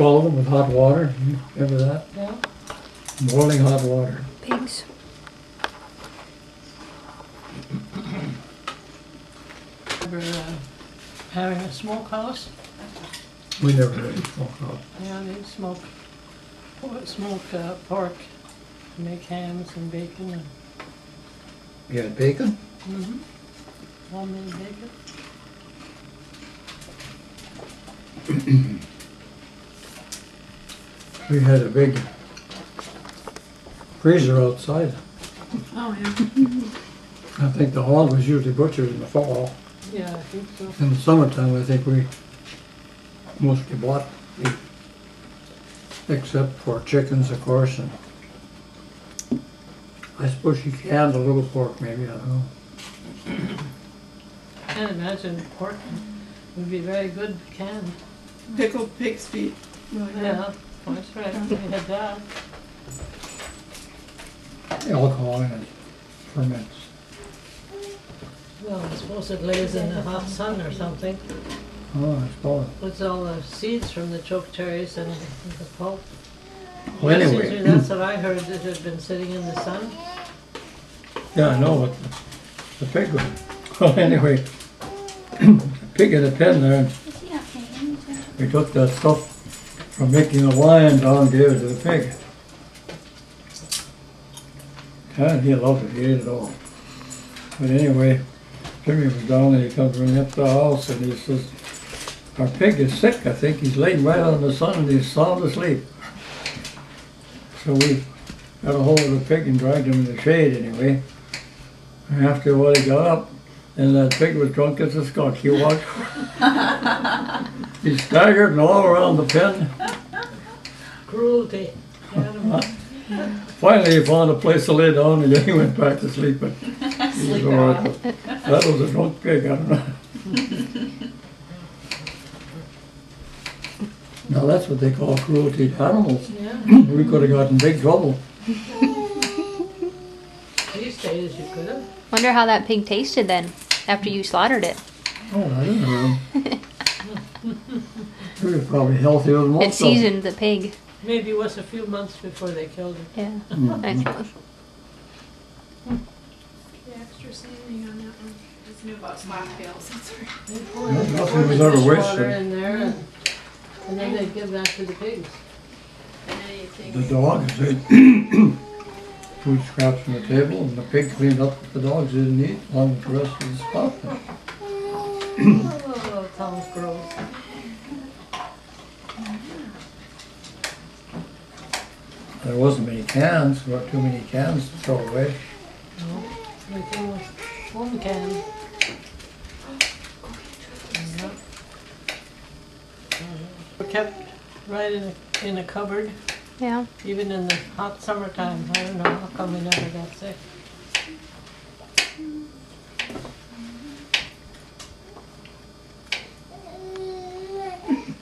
scald them with hot water. Remember that? Yeah. Boiling hot water. Pigs. Remember having a smokehouse? We never really smoked out. Yeah, they smoke pork, make hams and bacon. And, You had bacon? homemade bacon. We had a big freezer outside. Oh, yeah. I think the hog was usually butchered in the fall. Yeah, I think so. In the summertime, I think we mostly bought meat, except for chickens, of course, and I suppose you canned a little pork, maybe, I don't know. I can't imagine pork would be very good canned. Pickled pig's feet. Really good. Yeah, that's right. We had that. Alcohol in it ferments. Well, I suppose it lays in the hot sun or something. Oh, I suppose. Puts all the seeds from the choke cherries and the pulp. Well, Excuse anyway. me, that's what I heard, that it had been sitting in the sun. Yeah, I know, but the pig was, well, anyway, the pig had a pen there, and we took that stuff from making the wine down and gave it to the pig. And he loved it, he ate it all. But anyway, Jimmy was down and he comes running up to the house and he says, our pig is sick, I think he's laying right out in the sun and he's sound asleep. So we got a hold of the pig and dragged him in the shade anyway. And after a while he got up and that pig was drunk as a skunk. He walked, he staggered and all around the pen. Cruelty. Animal. Finally he found a place to lay down and then he went back to sleep. But he was all right. That was a drunk pig, I don't know. Now that's what they call cruelty to animals. Yeah. We could have gotten in big trouble. These days you could have. Wonder how that pig tasted then, after you slaughtered it. Oh, I don't know. We were probably healthier than most It of them. seasoned the pig. Maybe it was a few months before they killed it. Yeah, Mhm. I suppose. The extra seasoning on that one. Just knew about slack tails. That's right. They pour Yeah, the nothing was ever dishwater wasted. in there and then they'd give that to the pigs. And anything. The dogs ate food scraps from the table, and the pig cleaned up what the dogs didn't eat, along with the rest of the stuff. Oh, that sounds gross. There wasn't many cans, there weren't too many cans to throw away. No, everything was home canned. Yeah. Were kept right in a cupboard, Yeah. even in the hot summertime. I don't know how come we never got sick.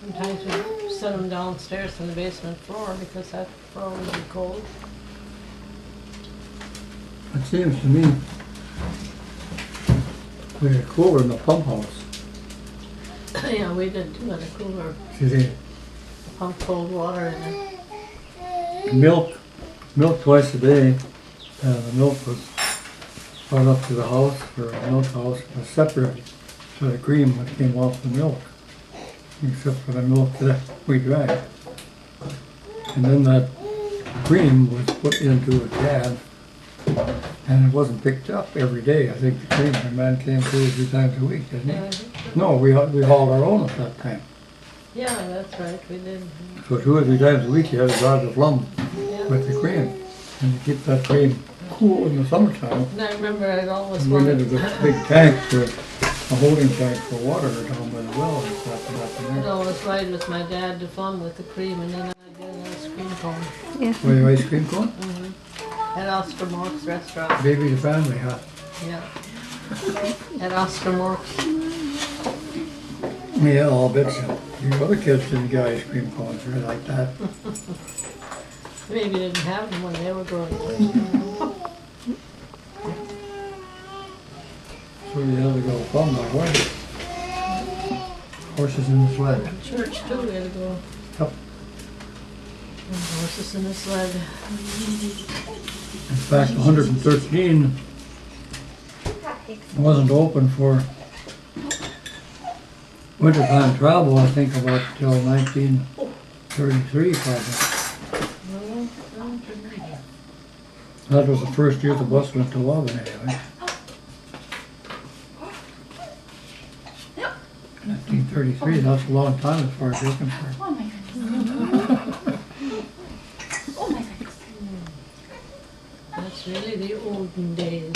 Sometimes we set them downstairs in the basement floor because that floor would be cold. It seems to me we had a cooler in the pump house. Yeah, we did too, in a cooler, See, they pump cold water in it. milk twice a day, and the milk was brought up to the house for a milk house, was separate to the cream that came off the milk, except for the milk that we drank. And then that cream was put into a can, and it wasn't picked up every day. I think the cream man came 2 or 3 times a week, didn't Yeah, I he? think so. No, we hauled our own at that time. Yeah, that's right, we did. So 2 or 3 times a week you had to drive the plum Yeah. with the cream, and to keep that cream cool in the summertime. And I remember I'd always We wanted, needed a big tank for, a holding tank for water down by the well and stuff and that in I'd there. always ride with my dad to Plum with the cream and then I'd get an ice cream cone. Were you ice cream cone? At Oscar Mork's restaurant, Baby the family, huh? yeah. At Oscar Mork's. Yeah, I'll bet you. The other kids didn't get ice cream cones or like that. Maybe didn't have them when they were growing up. So you had to go plumb like what? Horses in the sled. Church too, we had to go. Yep. Horses in the sled. In fact, 113 wasn't open for wintertime travel, I think, about till 1933 probably. That was the first year the bus went to Auburn anyway. 1933, that's a long time as far as you're concerned. Oh my goodness. Oh my goodness. That's really the olden days.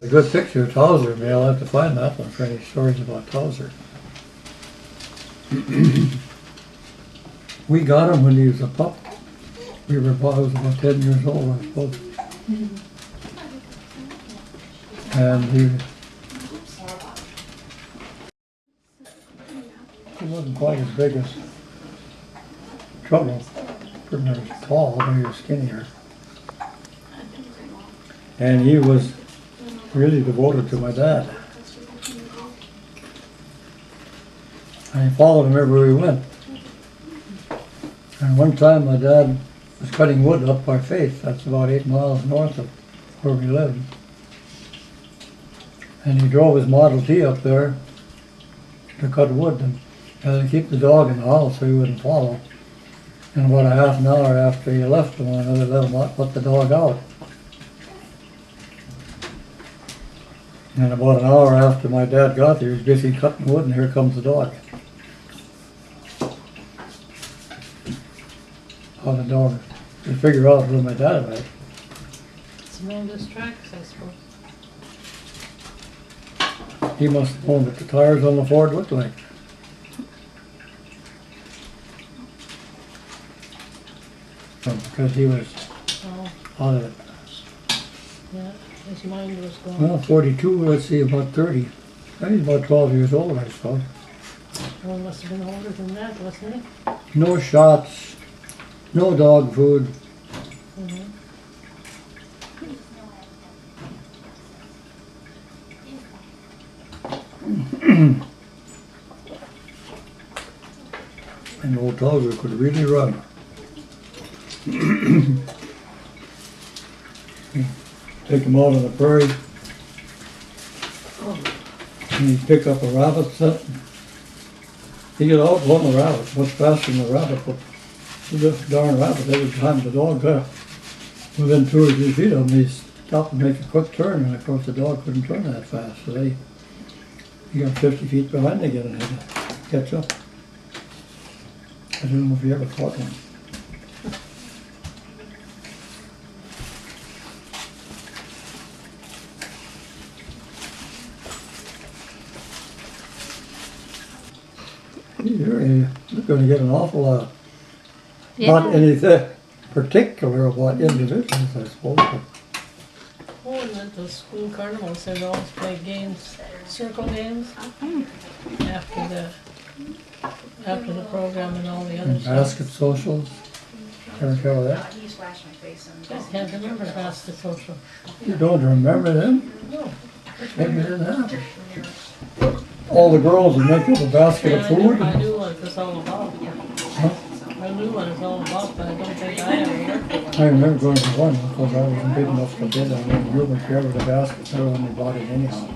A good picture of Towser, maybe I'll have to find that one for any stories about Towser. We got him when he was a pup. I was about 10 years old, I suppose. And he wasn't quite as big as Trouble. Pretty much tall, but he was skinnier. And he was really devoted to my dad. And he followed him everywhere we went. And one time my dad was cutting wood up by Faith. That's about 8 miles north of where we lived. And he drove his Model T up there to cut wood and had to keep the dog in the house so he wouldn't follow. And about a half an hour after he left him, another let the dog out. And about an hour after my dad got there, he was busy cutting wood, and here comes the dog. How the dog could figure out who my dad was. Smell his tracks, I suppose. He must have known what the tires on the Ford looked like. Because he was Oh, out of it. yeah, his mind was gone. Well, 42, let's see, about 30. He's about 12 years old, I suppose. Well, must have been older than that, wasn't he? No shots, no dog food. Mm-hmm. And old Towser could really run. Take him out on the prairie, and he'd pick up a rabbit scent. He'd get out and run the rabbit, much faster than the rabbit, but this darn rabbit, every time the dog got within 2 or 3 feet of him, he stopped and make a quick turn, and of course the dog couldn't turn that fast, so he got 50 feet behind again and had to catch up. I don't know if you ever caught one. You're going to get an awful lot. Not anything particular about individuals, I suppose. But Oh, and at the school carnivals, they'd always play games, circle games, after the program and all the other stuff. basket socials. Ever tell that? He splashed my face on I can't remember basket social. You don't remember them? No. Maybe you didn't have. All the girls would make up a basket Yeah, of food. I knew what it was all about. I knew what it was all about, but I don't think I ever worked with one. I remember going to one because I wasn't big enough to bid on it. You would carry the basket, so I only bought it anyhow.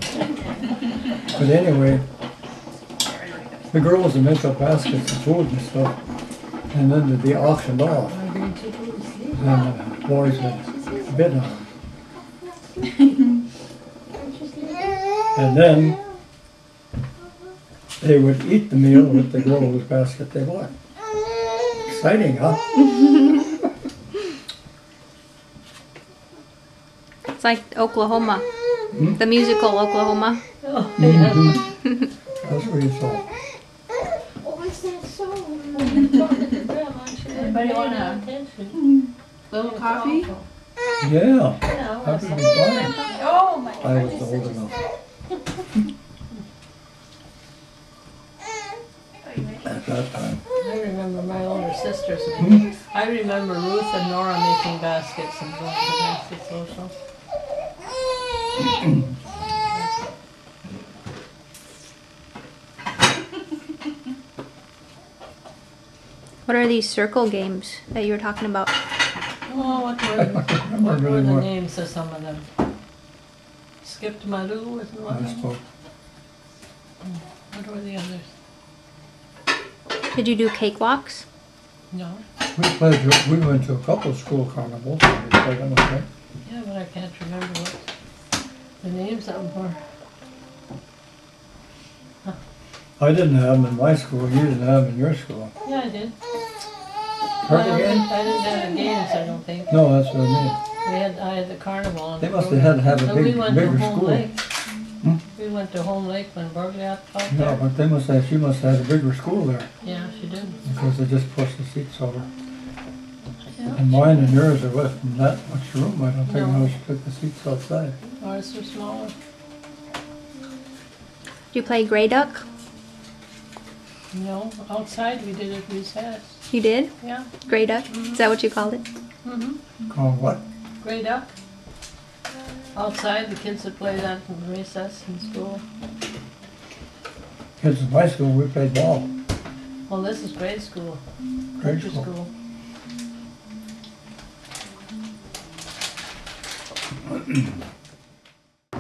But anyway, the girls would make up baskets of food and stuff, and then they'd be auctioned off. I'm going to go to sleep. And the boys would bid on them. And then they would eat the meal with the girl whose basket they bought. Exciting, huh? It's like Oklahoma, the musical Oklahoma. Oh, yeah. That's what you saw. Oh, is that so? Anybody want attention? Little coffee? Yeah, Yeah, that would be fine. Oh my I was old enough at that time. I remember my older sisters. I remember Ruth and Nora making baskets and going to basket social. What are these circle games that you were talking about? Oh, what were the names of some of them? Skipped Madoo was one I of them. spoke. What were the others? Did you do cakewalks? No. We went to a couple of school carnivals. And we played them, I think. Yeah, but I can't remember what the names of them were. I didn't have them in my school. You didn't have them in your school. Yeah, I did. Carnival I game? didn't have the games, I don't think. No, that's what I mean. I had the carnival. And They must have had to have a so we big, went to bigger Home school. Lake. Hmm? We went to Home Lake when Burgley out Yeah, there. but she must have had a bigger school there Yeah, she did. because they just pushed the seats over. Yeah. And mine and yours, there wasn't that much room. I don't think No. she took the seats outside. Ours were smaller. Did you play Grey Duck? No, outside we did at recess. You did? Yeah. Grey Duck? Is that what you called it? Mm-hmm. Called what? Grey duck. Outside, the kids would play that in recess in school. Kids in my school, we played ball. Well, this is grade school. Grade Country school.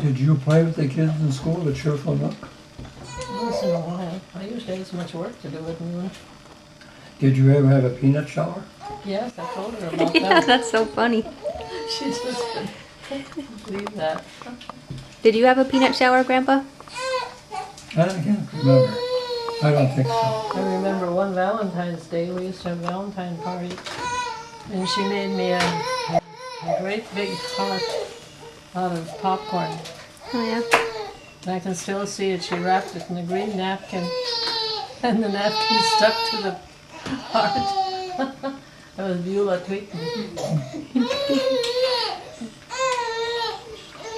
Did you play with the kids in school, the cheerful nook? Once in a while. I usually have so much work to do with me. Did you ever have a peanut shower? Yes, I told her about Yeah, that. that's so funny. She just couldn't believe that. Did you have a peanut shower, Grandpa? I can't remember. I don't think so. I remember one Valentine's Day, we used to have a Valentine party, and she made me a great big heart out of popcorn. Oh, yeah. And I can still see it. She wrapped it in a green napkin, and the napkin stuck to the heart. That was Beulah Tweeton.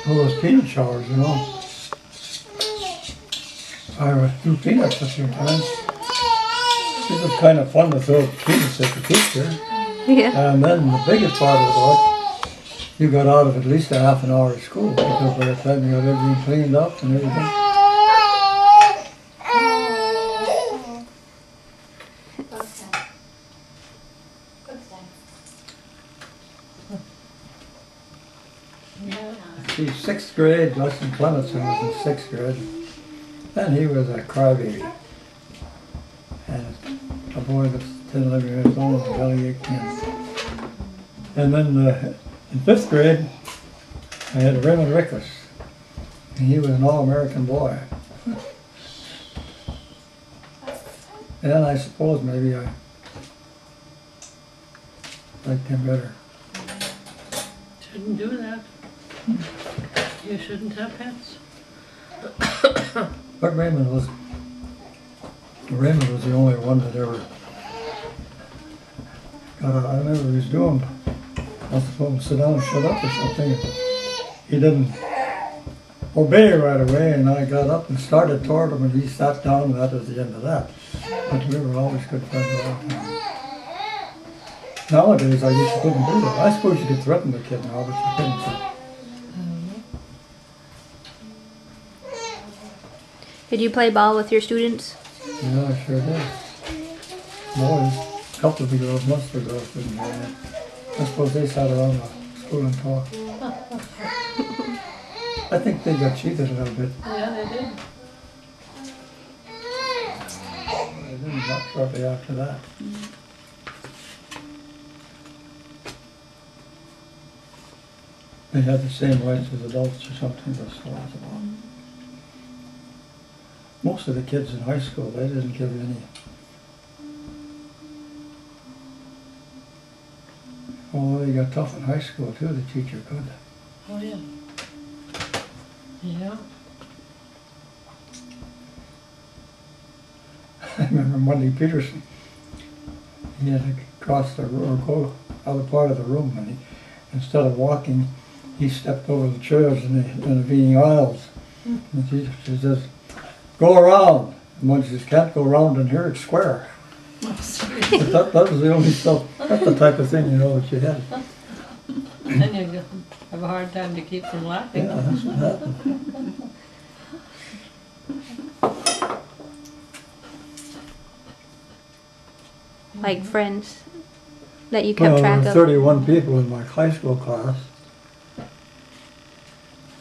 All those peanut showers, you know. I threw peanuts a few times. It was kind of fun to throw peanuts at the teacher. Yeah. And then the biggest part of it was, you got out of at least a half an hour of school because by the time you got everything cleaned up and everything. Yeah. See, 6th grade, Justin Clementson was in 6th grade, and he was a crybaby. And a boy that's 10, 11 years old, a bellyache kid. And then in 5th grade, I had Raymond Rickless, and he was an all-American boy. And I suppose maybe I liked him better. Shouldn't do that. You shouldn't have pets. But Raymond was the only one that ever got out. I remember he was doing, I was supposed to sit down and shut up or something. He didn't obey right away, and I got up and started toward him, and he sat down, and that was the end of that. But we were always good friends all the time. Nowadays, I guess you couldn't do that. I suppose you could threaten the kid now, but you couldn't. Did you play ball with your students? Yeah, I sure did. Boys, a couple of the girls, most of the girls didn't do that. I suppose they sat around the school and talked. I think they got cheated a little bit. Yeah, they did. They didn't not shortly after that. They had the same rights as adults or something, that's what it's about. Most of the kids in high school, they didn't give any. Oh, they got tough in high school too, the teacher could. Oh, yeah. Yeah. I remember Monday Peterson, he had to cross the room, or go other part of the room, and instead of walking, he stepped over the chairs in the intervening aisles. And the teacher says, "Go around." And one says, "Can't go around in here, it's square." But that was the only stuff, that's the type of thing, you know, that you had. Then you have a hard time to keep from laughing. Yeah, that's what happened. like friends that you kept Well, there track were of? 31 people in my high school class.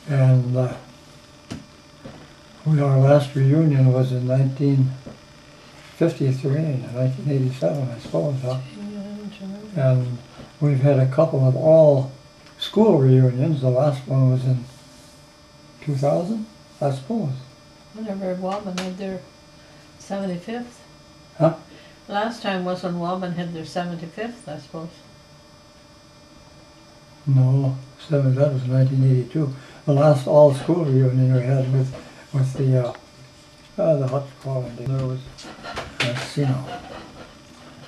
And our last reunion was in 1953, 1987, I suppose. Huh? And we've had a couple of all school reunions. The last one was in 2000, I suppose. Whenever Woburn had their 75th. Huh? Last time was when Woburn had their 75th, I suppose. No, that was 1982. The last all school reunion we had with the hot squad. There was,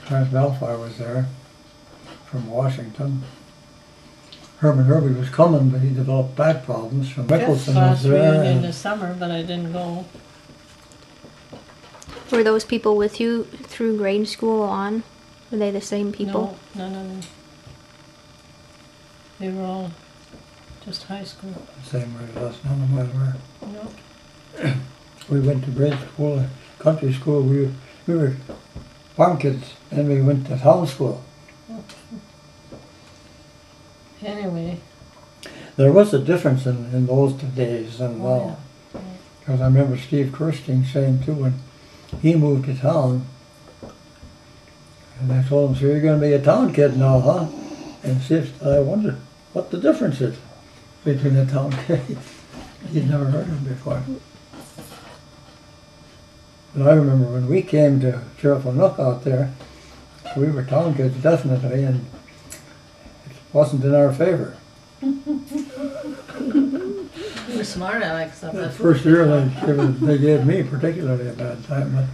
Clarence Belfire was there from Washington. Herman Herbie was coming, but he developed back problems. From Mickelson Last was there. reunion this summer, but I didn't go. Were those people with you through grade school on? Were they the same people? No, none of them. They were all just high school. Same way as us, none of us were. No. We went to grade school, country school. We were farm kids, and we went to town school. Anyway. There was a difference in those days and now. Because I remember Steve Kirsting saying too, when he moved to town, and I told him, so you're going to be a town kid now, huh? And I wondered what the difference is between a town kid. He'd never heard of him before. But I remember when we came to Sheriff O'Nook out there, we were town kids definitely, and it wasn't in our favor. You were smart, Alex. That first year they gave me particularly a bad time, but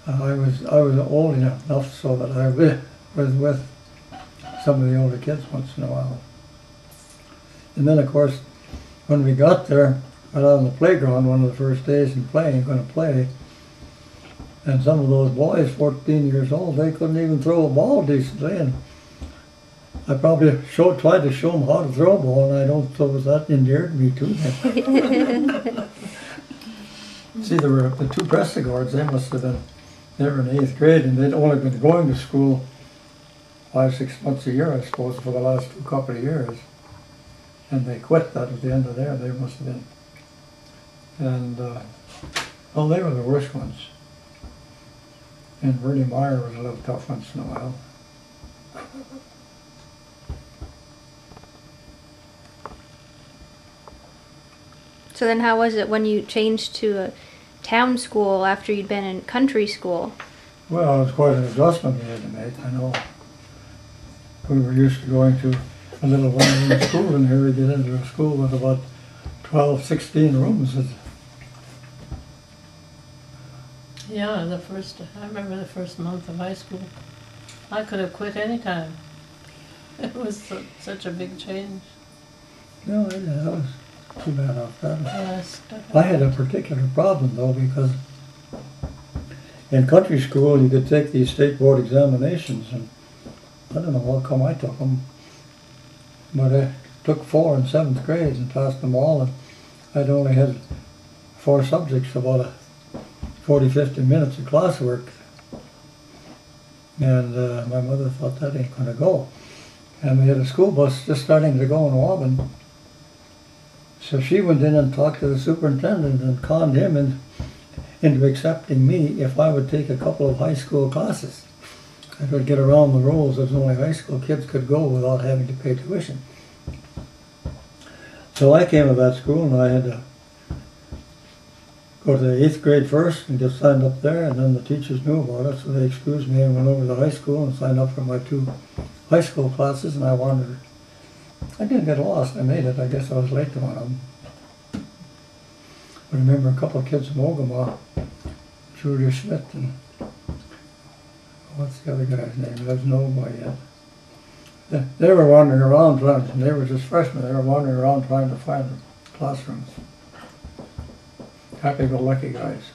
I was old enough so that I was with some of the older kids once in a while. And then of course, when we got there, got out on the playground one of the first days and going to play, and some of those boys, 14 years old, they couldn't even throw a ball decently, and I probably tried to show them how to throw a ball, and I don't suppose that endeared me to them. See, there were the two Prestigords, they were in 8th grade, and they'd only been going to school 5-6 months a year, I suppose, for the last couple of years. And they quit that at the end of there, they must have been. And, well, they were the worst ones. And Bernie Meyer was a little tough once in a while. So then how was it when you changed to a town school after you'd been in country school? Well, it was quite an adjustment we had to make, I know. We were used to going to a little one-room school, and here we get into a school with about 12, 16 rooms. Yeah, I remember the first month of high school. I could have quit any time. It was such a big change. No, that was too bad off that. Yes. I had a particular problem though, because in country school you could take these state board examinations, and I don't know how come I took them, but I took 4 in 7th grade and passed them all, and I'd only had 4 subjects, about 40-50 minutes of classwork, and my mother thought that ain't gonna go. And we had a school bus just starting to go in Woburn. So she went in and talked to the superintendent and conned him into accepting me if I would take a couple of high school classes. I would get around the rules that only high school kids could go without having to pay tuition. So I came to that school, and I had to go to the 8th grade first and get signed up there, and then the teachers knew about it, so they excused me and went over to high school and signed up for my 2 high school classes, and I wandered. I didn't get lost, I made it. I guess I was late to one of them. I remember a couple of kids from Houglum, Julia Schmidt and what's the other guy's name? There's no boy yet. They were wandering around and they were just freshmen. They were wandering around trying to find classrooms. Happy-go-lucky guys.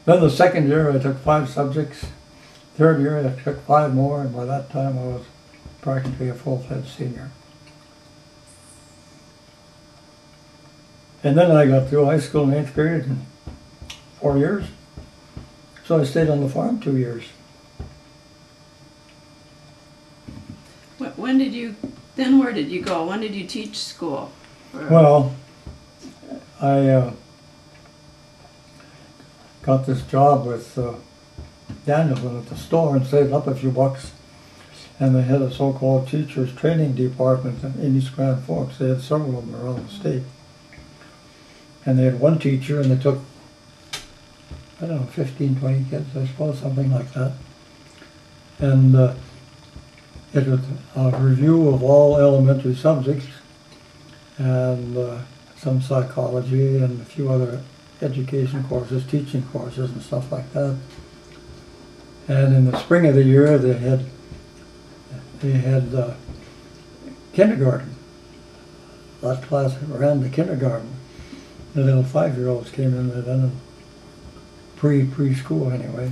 Then the second year I took 5 subjects. Third year I took 5 more, and by that time I was practically a full-fledged senior. And then I got through high school in 8th grade in 4 years. So I stayed on the farm 2 years. When did you, then where did you go? When did you teach school? Well, I got this job with Danielson at the store and saved up a few bucks. And they had a so-called teachers training department in East Grand Forks. They had several of them around the state. And they had one teacher, and they took, I don't know, 15, 20 kids, I suppose, something like that. And it was a review of all elementary subjects, and some psychology and a few other education courses, teaching courses and stuff like that. And in the spring of the year, they had kindergarten. That class ran the kindergarten. The little 5-year-olds came in there then, and preschool anyway.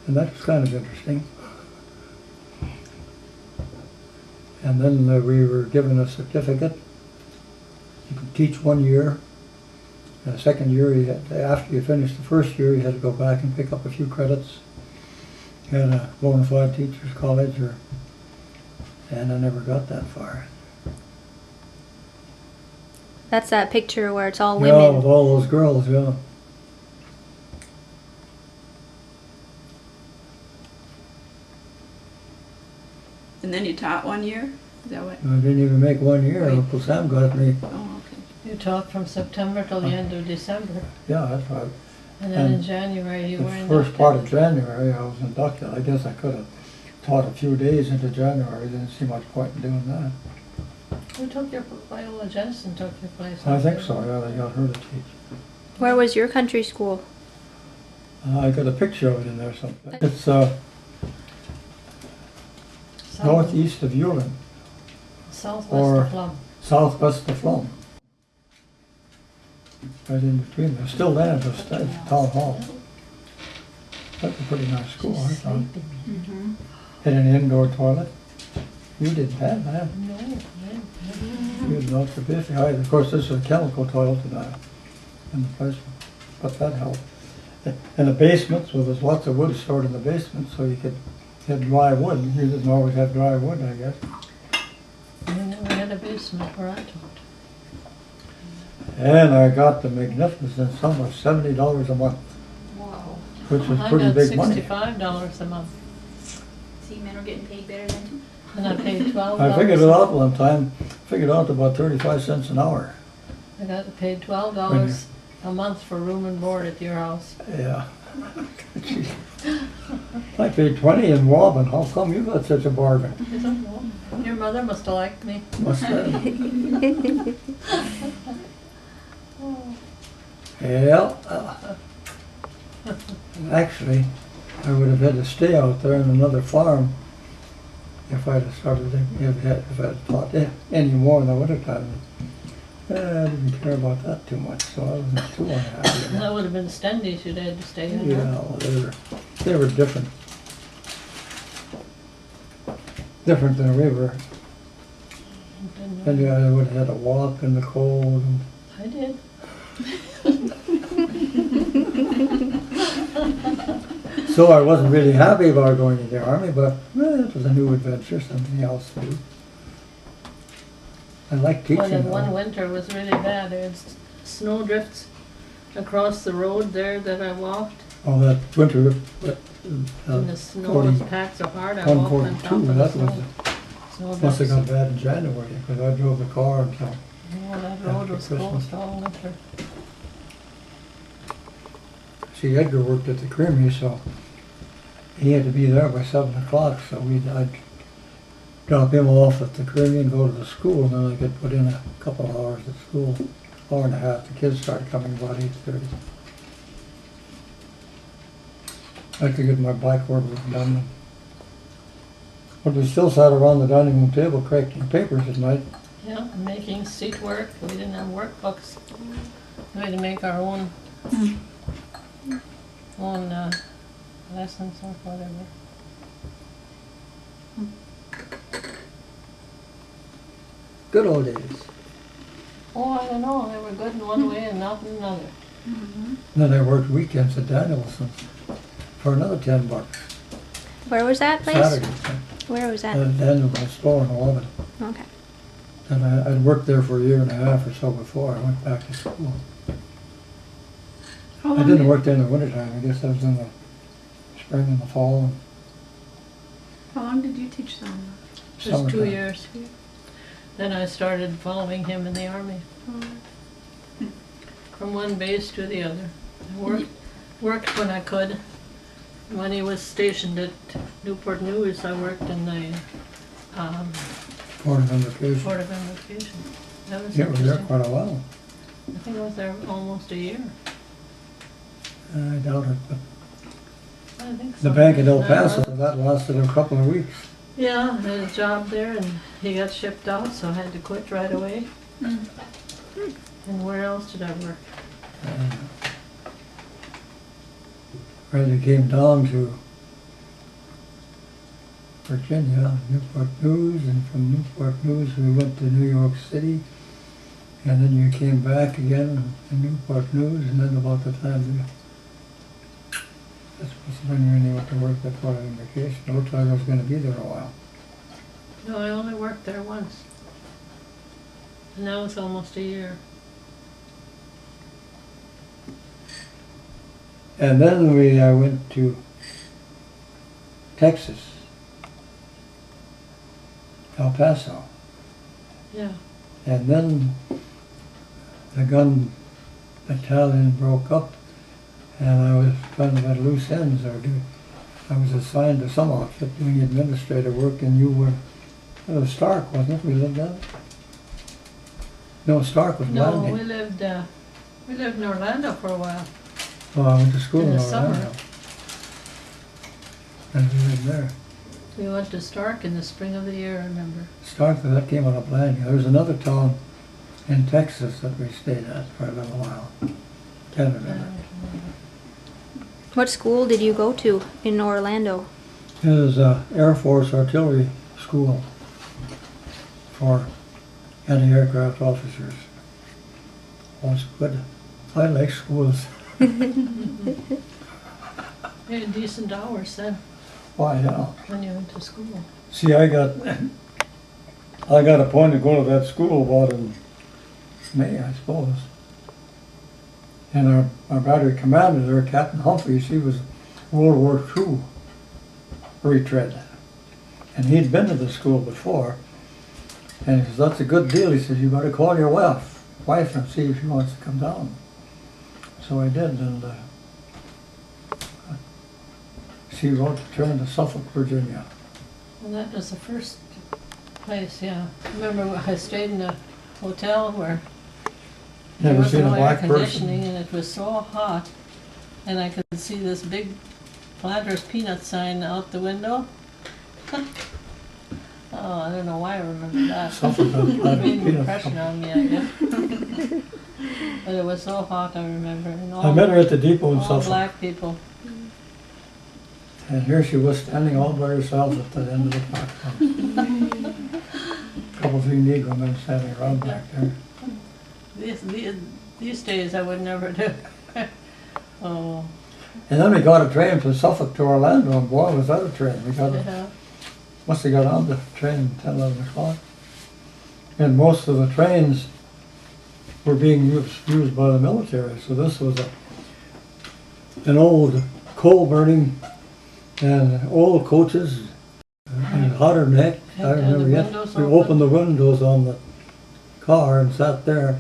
And that was kind of interesting. And then we were given a certificate. You could teach 1 year. And the second year, after you finished the first year, you had to go back and pick up a few credits. You had a bona fide teacher's college, and I never got that far. That's that picture where it's all Yeah, women. with all those girls, yeah. And then you taught 1 year? Is that what? I didn't even make 1 year. Right. Uncle Sam got me. Oh, okay. You taught from September till the end of December, Yeah, that's right. and then in And January you The were inducted. first part of January, I was inducted. I guess I could have taught a few days into January. Didn't see much point in doing that. Who took your, Viola Jensen took your place? I think so, yeah, they got her to teach. Where was your country school? I got a picture of it in there something. It's South- northeast of Houglum, Southwest or- of Plum. southwest of Plum. Right in between. They're still there, just at Town Hall. That's a pretty nice school, I thought. Mm-hmm. Had an indoor toilet. You didn't have that. No, You had no sufficient. Of course, this is a chemical toilet in the place, but that helped. And the basements, well, there's lots of wood stored in the basement, so you could have dry wood. You didn't always have dry wood, I guess. we never had a basement where I taught. And I got the magnificent sum of $70 a month, Wow. which was pretty big I money. got $65 a month, See, men are getting paid better than you. and I paid $12. I figured it out one time, figured out about 35 cents an hour. I got paid $12 a month for room and board at your house. Yeah. Gee. I paid 20 in Woburn. How come you got such a bargain? I don't know. Your mother must have liked me. Must have. Yeah. Actually, I would have had to stay out there in another farm if I'd have started, if I'd taught any more in the wintertime. I didn't care about that too much, so I wasn't too unhappy. That would have been Stendies you'd had to stay in. Yeah, well, they were different. Different than we were. And I would have had to walk in the cold. And I did. so I wasn't really happy about going in the army, but it was a new adventure, something else to do. I like teaching. Well, then one though. winter was really bad. There was snow drifts across the road there that I walked, Oh, that winter, and the snow was packed so hard I walked on top 142, of the that snow. was, Snow must have drifts. got bad in January, because I drove the car until, Oh, that road after was Christmas. closed all winter. see, Edgar worked at the creamery, so he had to be there by 7 o'clock, so I'd drop him off at the creamery and go to the school, and then I could put in a couple of hours at school, hour and a half. The kids started coming about 8:30. I had to get my black work done. But we still sat around the dining room table correcting papers at night. Yeah, and making seat work. We didn't have workbooks. We had to make our own lessons or whatever. Good old days. Oh, I don't know. They were good in one way and not in another. Mm-hmm. Then I worked weekends at Danielson's. for another $10. Where was that place? Saturday. Where was that? At the end of my store in Auburn. Okay. And I'd worked there for a year and a half or so before I went back to school. How I long didn't did- work there in the wintertime. I guess I was in the spring and the fall. How long did you teach them? Just 2 Summertime. years. Then I started following him in the army, from one base to the other. I worked when I could. When he was stationed at Newport News, I worked in the Port of Invocation. Port of Invocation. That was Yeah, we were there interesting. quite a while. I think I was there almost a year. I doubt it, but I think so. the bank in El Yeah. Paso, that lasted a couple of weeks. Yeah, I had a job there and he got shipped out, so I had to quit right away. And where else did I work? Finally came down to Virginia, Newport News, and from Newport News we went to New York City, and then you came back again to Newport News, and then about the time that's when you really went to work at Port of Invocation. It looked like I was going to be there a while. No, I only worked there once. And that was almost a year. And then I went to Texas, El Paso. Yeah. And then the gun battalion broke up, and I was kind of at loose ends. I was assigned to some outfit doing administrative work, and you were, it was Stark, wasn't it? We lived there? No, Stark was No, Landing. we lived in Orlando for a while. Oh, I went to school in in the Orlando. summer. And we lived there. We went to Stark in the spring of the year, I remember. Stark, that came out of Landing. There was another town in Texas that we stayed at for a little while. Can't remember. What school did you go to in Orlando? It was Air Force Artillery School for anti-aircraft officers. Was good. I like schools. We had decent hours then Why, yeah. when you went to school. See, I got appointed to go to that school about in May, I suppose. And our battery commander there, Captain Humphreys, he was World War II retread. And he'd been to the school before. And he says, that's a good deal. He says, you better call your wife and see if she wants to come down. So I did, and she wrote to turn to Suffolk, Virginia. Well, that was the first place, yeah. I remember I stayed in a hotel where there Never was seen a no air black conditioning person. and it was so hot. And I could see this big Planters Peanut sign out the window. Oh, I don't know why I remember that. Suffolk has It Planters made an Peanut. impression on me, I guess. But it was so hot, I remember. And I met her at the depot in all Suffolk. black people. And here she was standing all by herself at the end of the platform. A couple of you Negro men standing around back there. These days I would never do. Oh, And then we got a train from Suffolk to Orlando, and boy, was that a train. yeah. Must have got on the train 10, 11 o'clock. And most of the trains were being used by the military, so this was an old coal burning and old coaches and hotter than heck. I And the remember yet. windows We open. opened the windows on the car and sat there.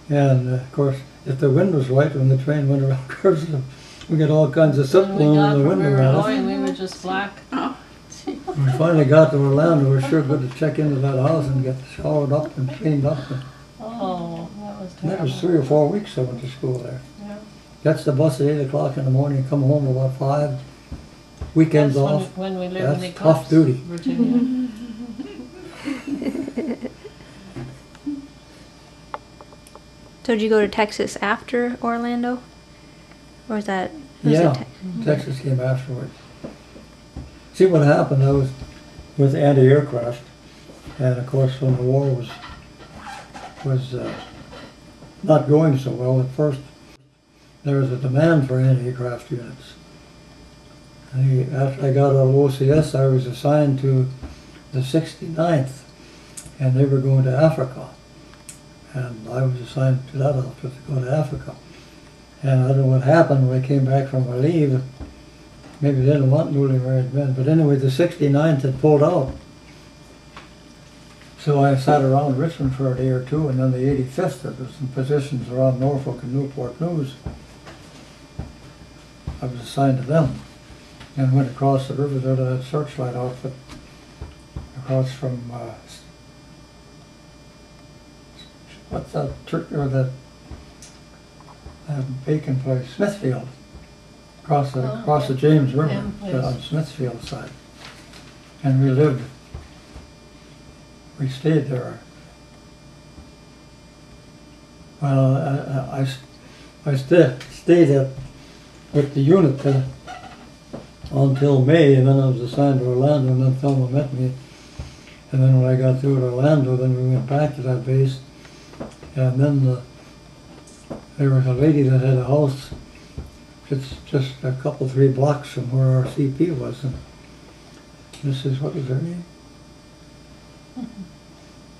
And of course, if the wind was right when the train went around curves, we got all kinds of soot When we blowing got in the where we window were at us. going, we were just black. When we finally got to Orlando, we were sure good to check into that house and get showered up and cleaned up. Oh, that was And that was terrible. 3 or 4 weeks I went to school there. Yeah. Catch the bus at 8 o'clock in the morning, come home about 5. Weekends That's off. when we lived in the That's tough Eclipse, duty. Virginia. So did you go to Texas after Orlando? Or was that? Was it Yeah, Te- Texas came afterwards. See what happened, I was with anti-aircraft, and of course when the war was not going so well at first, there was a demand for anti-aircraft units. After I got out of OCS, I was assigned to the 69th, and they were going to Africa. And I was assigned to that outfit to go to Africa. And I don't know what happened when I came back from my leave. Maybe they didn't want newly married men. But anyway, the 69th had pulled out. So I sat around Richmond for a day or two, and then the 85th, there was some positions around Norfolk and Newport News. I was assigned to them. And went across the river there to that searchlight outfit. Across from, what's that church, or that bacon place, Smithfield. Across the James River, on Smithfield side. And we stayed there. Well, I stayed with the unit until May, and then I was assigned to Orlando, and then Thelma met me. And then when I got through at Orlando, then we went back to that base. And then there was a lady that had a house just a couple, 3 blocks from where our CP was. And what was her name?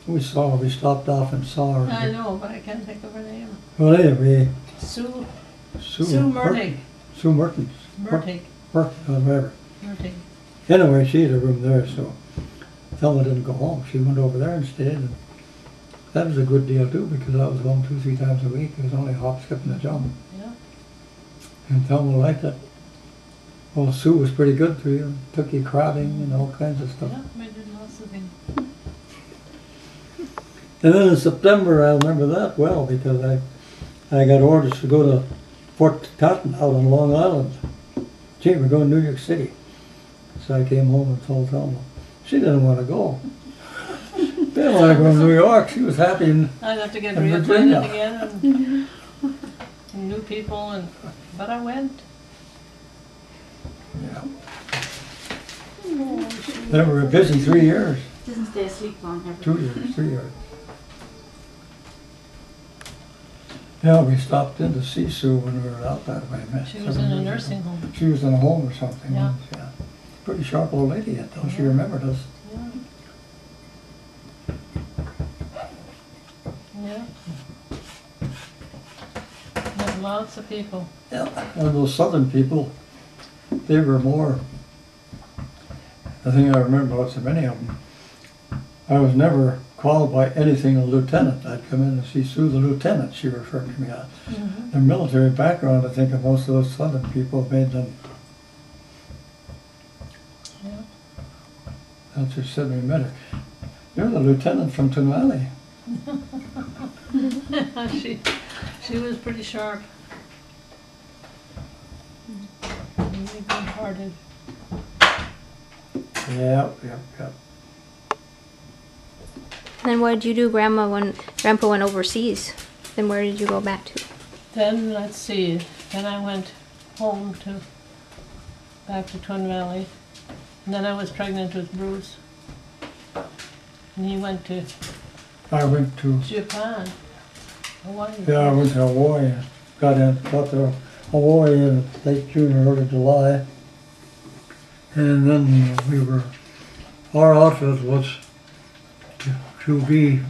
We stopped off and saw her. I know, but I can't think of her name. Well, anyway. Sue Murtig. Sue Mertens. Murtig. Whatever. Murtig. Anyway, she had a room there, so Thelma didn't go home. She went over there and stayed. And that was a good deal too, because I was home 2-3 times a week. It was only a hop, skip, and a jump. Yeah. And Thelma liked it. Well, Sue was pretty good to you. Took you crabbing and all kinds of stuff. Yeah, we did lots of things. And then in September, I remember that well, because I got orders to go to Fort Cotton out on Long Island. Gee, we're going to New York City. So I came home and told Thelma. She didn't want to go. They didn't want to go to New York. She was happy I'd have to get in reacquainted Virginia. again and new people, but I went. Yeah. They were busy 3 years. Doesn't stay asleep long ever. 2 years, 3 years. Yeah, we stopped in to see Sue when we were out that way. She was in a nursing home. She was in a home or something. Yeah. Yeah. Pretty sharp old lady yet, though. She remembered us. Yeah. Yeah. Met lots of people. Yeah. And those southern people, they were more, the thing I remember about so many of them, I was never called by anything a lieutenant. I'd come in and see Sue the lieutenant, she referred to me as. Mm-hmm. Their military background, I think, of most of those southern people made them. Yeah. That's what said we met her. You're the lieutenant from Tun Valley. she was pretty sharp. Really good-hearted. Yeah. Then what did you do, Grandpa, when Grandpa went overseas? Then where did you go back to? Then, let's see, then I went home back to Twin Valley. And then I was pregnant with Bruce. And he went to I went to, Japan, Hawaii. yeah, I went to Hawaii. Got to Hawaii in late June or early July. And then our outfit was to be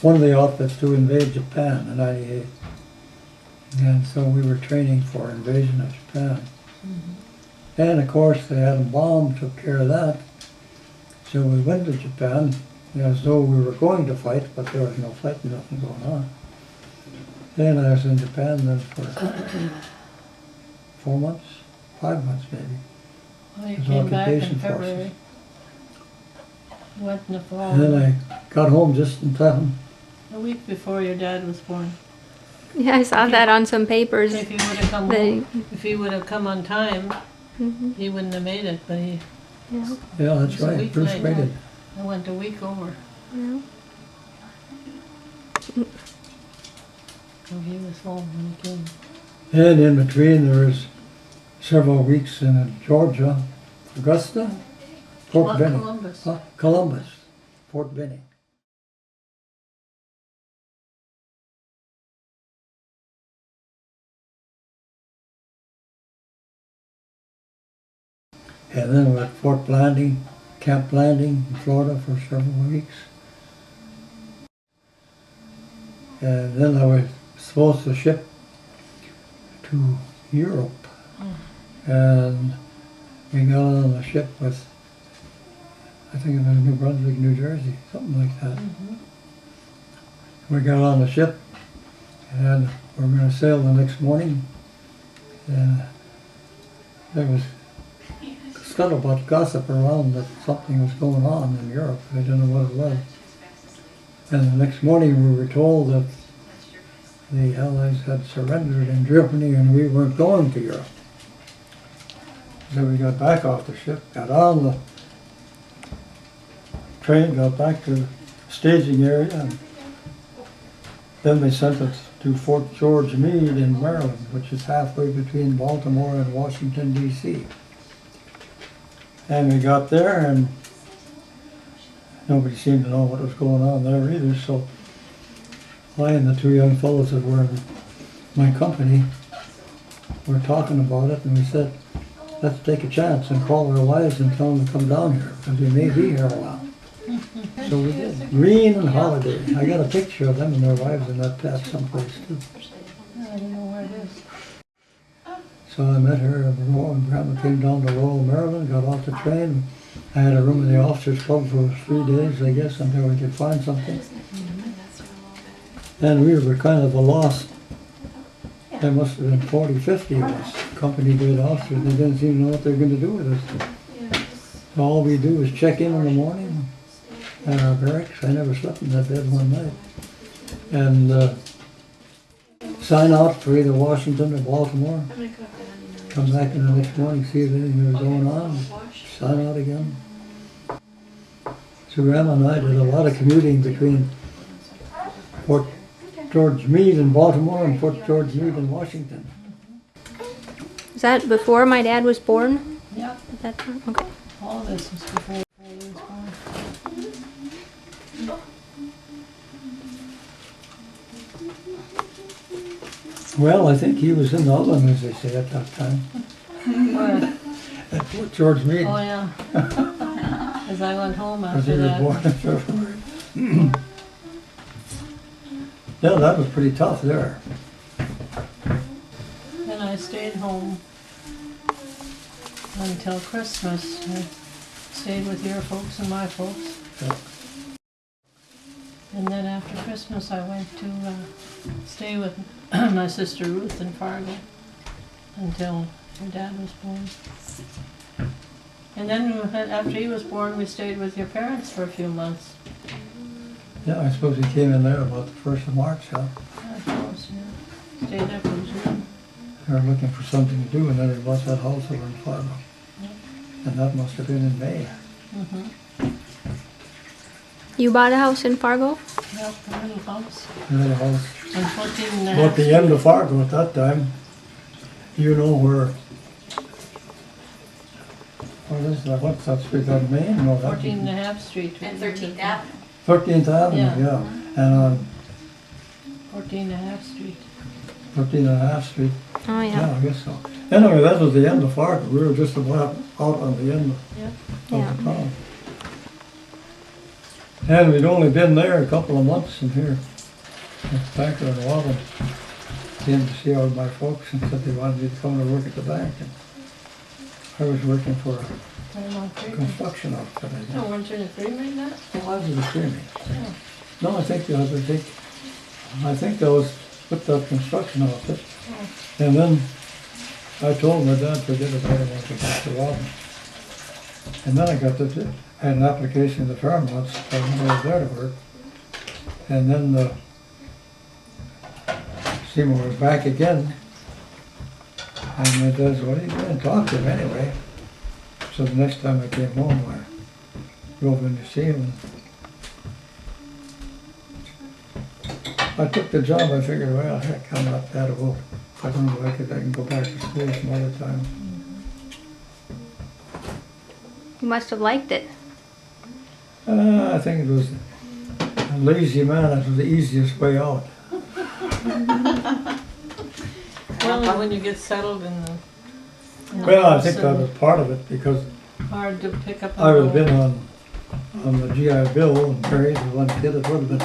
one of the outfits to invade Japan in '98. And so we were training for invasion of Japan. Mm-hmm. And of course the atom bomb took care of that. So we went to Japan as though we were going to fight, but there was no fighting, nothing going on. Then I was in Japan then for 4 months, 5 months maybe. Well, you As came back in occupation February. forces. Went in the fall. And then I got home just in time. A week before your dad was born. Yeah, I saw that on some papers. If he would have come They- home, if he would have come on time, Mhm. he wouldn't have made it, but he Yeah, Yeah, that's It's a right, week Bruce late, waited. I went a week over. yeah. So he was home when he came. And in between there was several weeks in Georgia, Augusta, Fort Benning. Columbus. Columbus, Fort Benning. And then we were at Fort Blanding, Camp Blanding in Florida for several weeks. And then I was supposed to ship to Europe. And we got on a ship with, I think it was New Brunswick, New Jersey, something like that. We got on the ship and we were going to sail the next morning. And there was scuttlebutt gossip around that something was going on in Europe. I didn't know what it was. And the next morning we were told that the Allies had surrendered in Germany and we weren't going to Europe. So we got back off the ship, got on the train, got back to the staging area, and then they sent us to Fort George Meade in Maryland, which is halfway between Baltimore and Washington, D.C. And we got there and nobody seemed to know what was going on there either, so I and the two young fellows that were in my company were talking about it, and we said, let's take a chance and call our wives and tell them to come down here, because we may be here a while. So we did. Green and Holiday. I got a picture of them and their wives in that tent someplace too. I don't know where it is. So I met her at Royal, and Grandma came down to Royal, Maryland, got off the train. I had a room in the officers' club for 3 days, I guess, until we could find something. And we were kind of a lost. There must have been 40, 50 of us, company grade officers. They didn't seem to know what they were going to do with us. So all we do is check in the morning at our barracks. I never slept in that bed one night. And sign out for either Washington or Baltimore. Come back in the next morning, see if anything was going on. Sign out again. So Grandma and I did a lot of commuting between Fort George Meade in Baltimore and Fort George Meade in Washington. Is that before my dad was born? Yeah, At that time? Okay. all this was before he was born. Well, I think he was in the oven, as they say, at that time. Where? At Fort George Meade. Oh, yeah. As I went home Because he after was that. born in February. Yeah, that was pretty tough there. And I stayed home until Christmas. I stayed with your folks and my folks. Yeah. And then after Christmas, I went to stay with my sister Ruth in Fargo until your dad was born. And then after he was born, we stayed with your parents for a few months. Yeah, I suppose he came in there about the 1st of March, huh? I suppose, yeah. Stayed there for June. They were looking for something to do, and then they bought that house over in Fargo. Yeah. And that must have been in May. Mm-hmm. You bought a house in Fargo? Yep, a little house. The little house. And 14 and a half. About the end of Fargo at that time. You know where... What is that? What's that street on Main? No, that 14 and a half Street. And 13th Avenue. 13th Avenue, Yeah. yeah. And on 14 and a half Street. 13th and a half Street. Oh, Yeah, yeah. I guess so. Anyway, that was the end of Fargo. We were just about out on the end Yep. of Yeah. the town. And we'd only been there a couple of months from here. The banker in Walden came to see all my folks and said they wanted me to come to work at the bank. And I was working for a Paramount Creamery. construction outfit. I No, guess. weren't you in a creamery then? Well, I was a creamy. Yeah. No, I think that was with the construction outfit. Oh. And then I told my dad, forget about it, I could get to Walden. And then I had an application in the Fairmonts, I was there to work. And then Seymour was back again. And my dad said, well, you didn't talk to him anyway. So the next time I came home, I drove in to see him. I took the job, I figured, well, heck, I'm not that old. If I don't like it, I can go back to school some other time. You must have liked it. I think it was a lazy man, that was the easiest way out. Well, when you get settled in the Well, I house think that and- was part of it, because hard to pick up. I would have been on the GI Bill and married with one kid. It would have been,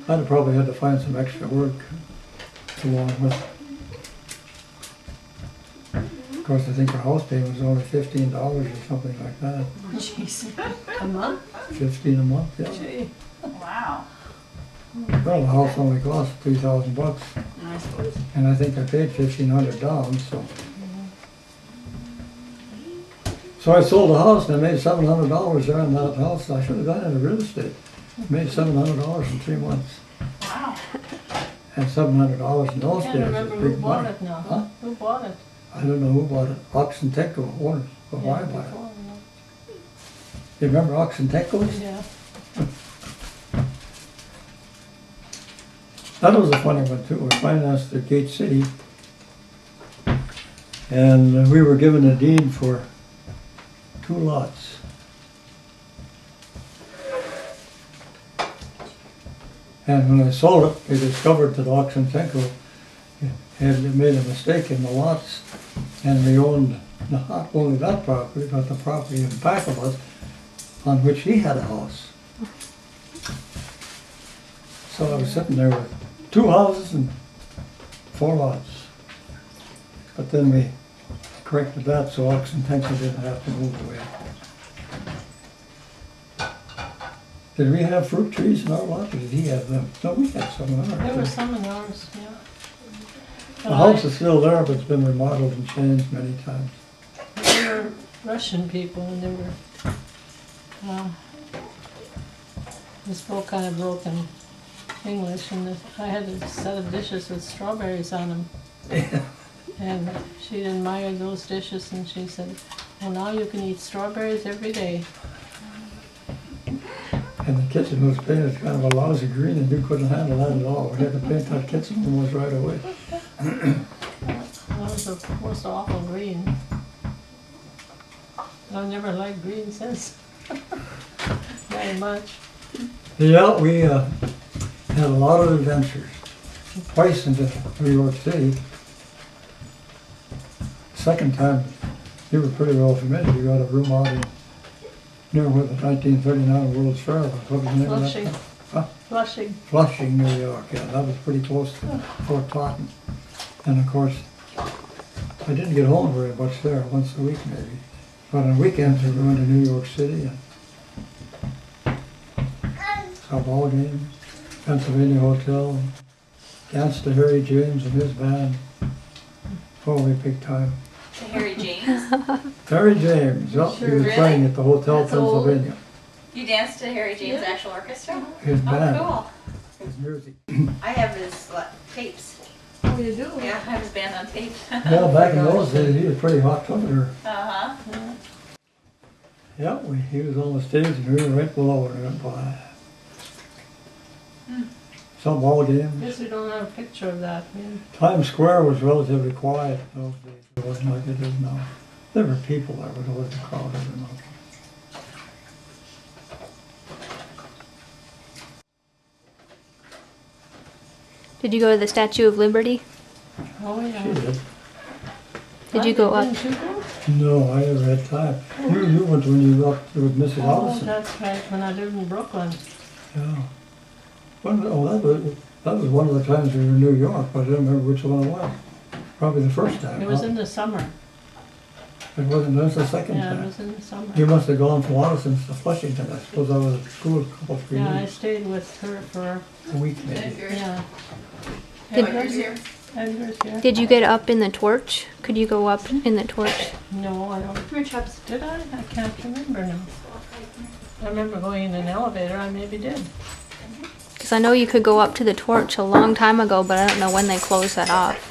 I'd have probably had to find some extra work along with. Of course, I think her house payment was only $15 or something like that. Jeez, a month? 15 a month, yeah. Gee. Wow. Well, the house only cost $3,000, I suppose. and I think I paid $1,500 down, so. So I sold the house and I made $700 there on that house. I should have done it in real estate. Made $700 in 3 months. Wow. And $700 in I those can't days remember is who big bought money. it now. Huh? Who bought it? I don't know who bought it. Oxen Teco owners, but why Yeah, buy it? before, You remember Oxen Tecos? yeah. That was a funny one too. We financed the Gate City, and we were given a deed for 2 lots. And when I sold it, they discovered that Oxen Tenko had made a mistake in the lots, and they owned not only that property, but the property in back of us, on which he had a house. So I was sitting there with 2 houses and 4 lots. But then we corrected that so Oxen Tenko didn't have to move away. Did we have fruit trees in our lot, or did he have them? No, we had some in ours. There was some in ours, yeah. The house is still there, but it's been remodeled and changed many times. They were Russian people, and they spoke kind of broken English, and I had a set of dishes with strawberries on them. And she admired those dishes, and she said, well, now you can eat strawberries every day. And the kitchen was painted kind of a lousy green, and you couldn't handle that at all. We had to paint that kitchen almost right away. That was the most awful green. I've never liked green since. Very much. Yeah, we had a lot of adventures. Twice into New York City. Second time, you were pretty well familiar. You got a room out in near where the 1939 World's Fair was. What was the name of that Flushing. town? Huh? Flushing. Flushing, New York. Yeah, that was pretty close to Fort Totten. And of course, I didn't get home very much there, once a week maybe. But on weekends we were going to New York City and saw ball game, Pennsylvania Hotel, danced to Harry James and his band. Holy big time. To Harry James. Harry James, well, he was Really? playing at the Hotel That's old. Pennsylvania. You danced to Harry James' actual orchestra? His band, Oh, his music. cool. I have his tapes. Oh, you do? Yeah, I have his band on tape. Yeah, back in those days, he was pretty hot trumpeter. Uh-huh. Yeah. Yeah, he was on the stage and we were right below when we went by. Some ball games. Guess we don't have a picture of that. Yeah. Times Square was relatively quiet in those days. It wasn't like it is now. There were people there, but it wasn't crowded enough. Did you go to the Statue of Liberty? Oh, yeah. She did. Did you go up? Didn't you go? No, I never had time. You went when you were up with Mrs. Oh, Allison. that's right, when I lived in Brooklyn. Yeah. That was one of the times we were in New York, but I don't remember which one it was. Probably the first time. It was huh? in the summer. It wasn't, that was the second Yeah, it time. was in the summer. You must have gone from Allison to Flushington. I suppose I was at school a couple, 3 Yeah, I weeks. stayed with her for, A week maybe. Edgar's. yeah. Edgar's here. Edgar's here. Did you get up in the torch? Could you go up in the torch? No, I don't. Come here, Chubbs. Did I? I can't remember now. I remember going in an elevator, I maybe did. Because I know you could go up to the torch a long time ago, but I don't know when they closed that off.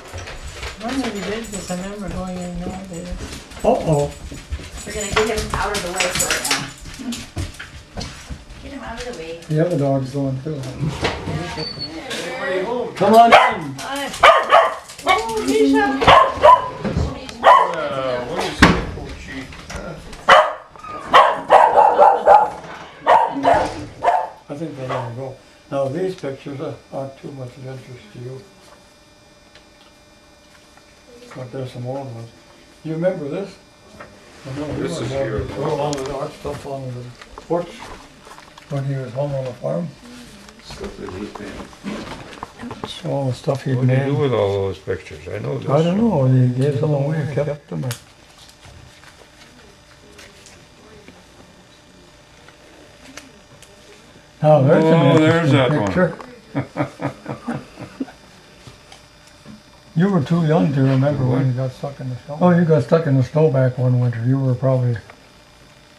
I maybe did, because I remember going in an elevator. Uh-oh. We're gonna get him out of the way for right now. Get him out of the way. The other dog's going too. Come on in. Oh, Misha! What is it, poor chief? I think they let him go. Now these pictures aren't too much of interest to you. But there's some old ones. You remember this? This is yours. Throw all the art stuff on the porch when he was home on the farm. Stuff that he painted. All the stuff he What did he do made. with all those pictures? I know this. I don't know, he gave them away, kept them. Now, there's an Oh, there's interesting that one. picture. You were too young to remember when you got stuck in the snow. Oh, you got stuck in the snow back one winter. You were probably,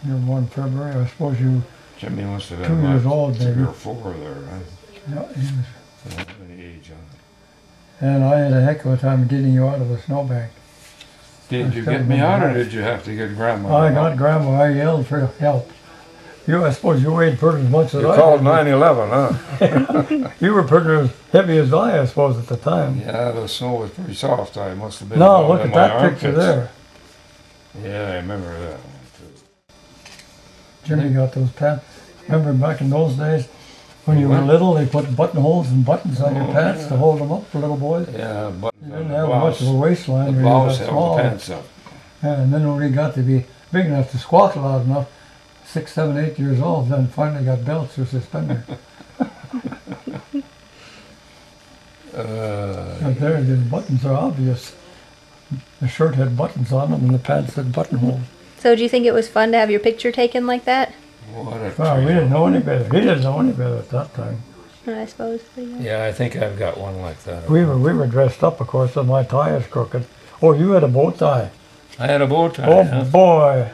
you were born in February. I suppose you, Jimmy must have 2 been years about old, 3 maybe. or 4 there, right? yeah, he was. I don't know the age on it. And I had a heck of a time getting you out of the snowbank. Did you still get me out, or remember did you have to get Grandma? I got Grandma, I yelled for help. I suppose you weighed pretty as much as You I called did. 911, huh? You were pretty as heavy as I suppose, at the time. Yeah, the snow was pretty soft. I must have been. No, down look in at my that picture armpits. there. Yeah, I remember that one too. Jimmy got those pants. Remember back in those days, when you were What? little, they put buttonholes and buttons on your Oh, pants yeah. to hold them up for little boys. Yeah, buttons You on didn't the have blouse. much of a waistline The when you blouse got held small. the pants up. Yeah, and then when we got to be big enough to squawk loud enough, 6, 7, 8 years old, then finally got belts or suspenders. But there, the buttons are obvious. The shirt had buttons on them and the pants had buttonholes. So do you think it was fun to have your picture taken like that? What a Well, we treat. didn't know any better. He didn't know any better at that time. I suppose. Yeah. Yeah, I think I've got one like that. We were dressed up, of course, and my tie is crooked. Oh, you had a bow tie. I had a bow tie. Oh, huh? boy.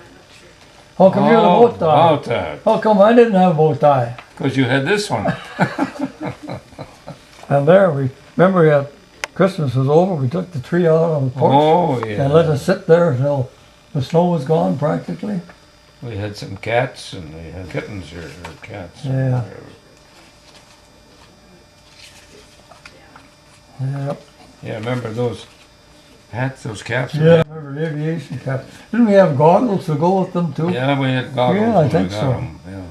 How come you had a bow tie? About that. How come I didn't have a bow tie? Because you had this one. And there, remember we had, Christmas was over, we took the tree out on the porch Oh, yeah. and let it sit there until the snow was gone practically. We had some cats and we had kittens or cats. or Yeah. whatever. Yeah. Yeah, remember those hats, those caps? we Yeah, had? remember aviation caps. Didn't we have goggles to go with them too? Yeah, we had goggles. Yeah, I when we think got so. 'em, Yeah.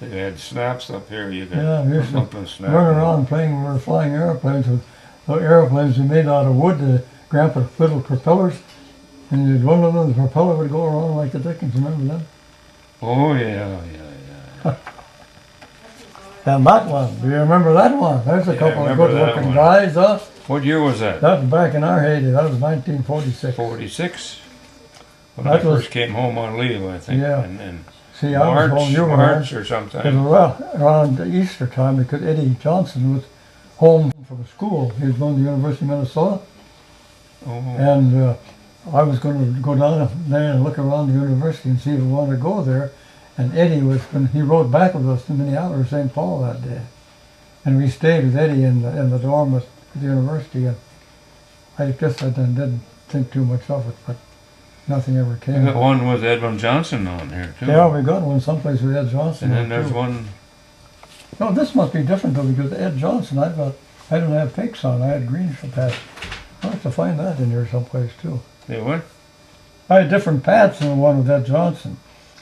They had snaps up here. You could Yeah, we used put 'em to up and snap. run 'em. around playing when we were flying airplanes with the airplanes we made out of wood, the grandpa little propellers. And you'd run on them, the propeller would go around like the dickens, remember that? Oh, yeah. And that one, do you remember that one? There's a Yeah, I couple of remember good that looking one. guys, huh? What year was that? That was back in our heyday, that was 1946. 46? When That I was- first came home on leave, I think. Yeah. And See, I was March, home, you were March home. or It sometime. was around Easter time because Eddie Johnson was home from school. He was going to the University of Minnesota. Oh, And I was going to go down there and look around the university and see if we wanted to go there. And Eddie he rode back with us to Minneapolis, St. Paul that day. And we stayed with Eddie in the dorm at the university. And I guess I didn't think too much of it, but nothing ever we came. got one with Edwin Johnson on here, too. Yeah, we got one someplace with Ed Johnson. And then there's too. one, No, this must be different though, because Ed Johnson, I didn't have pinks on, I had green pads. I'll have to find that in here someplace too. they what? I had different pads than the one with Ed Johnson.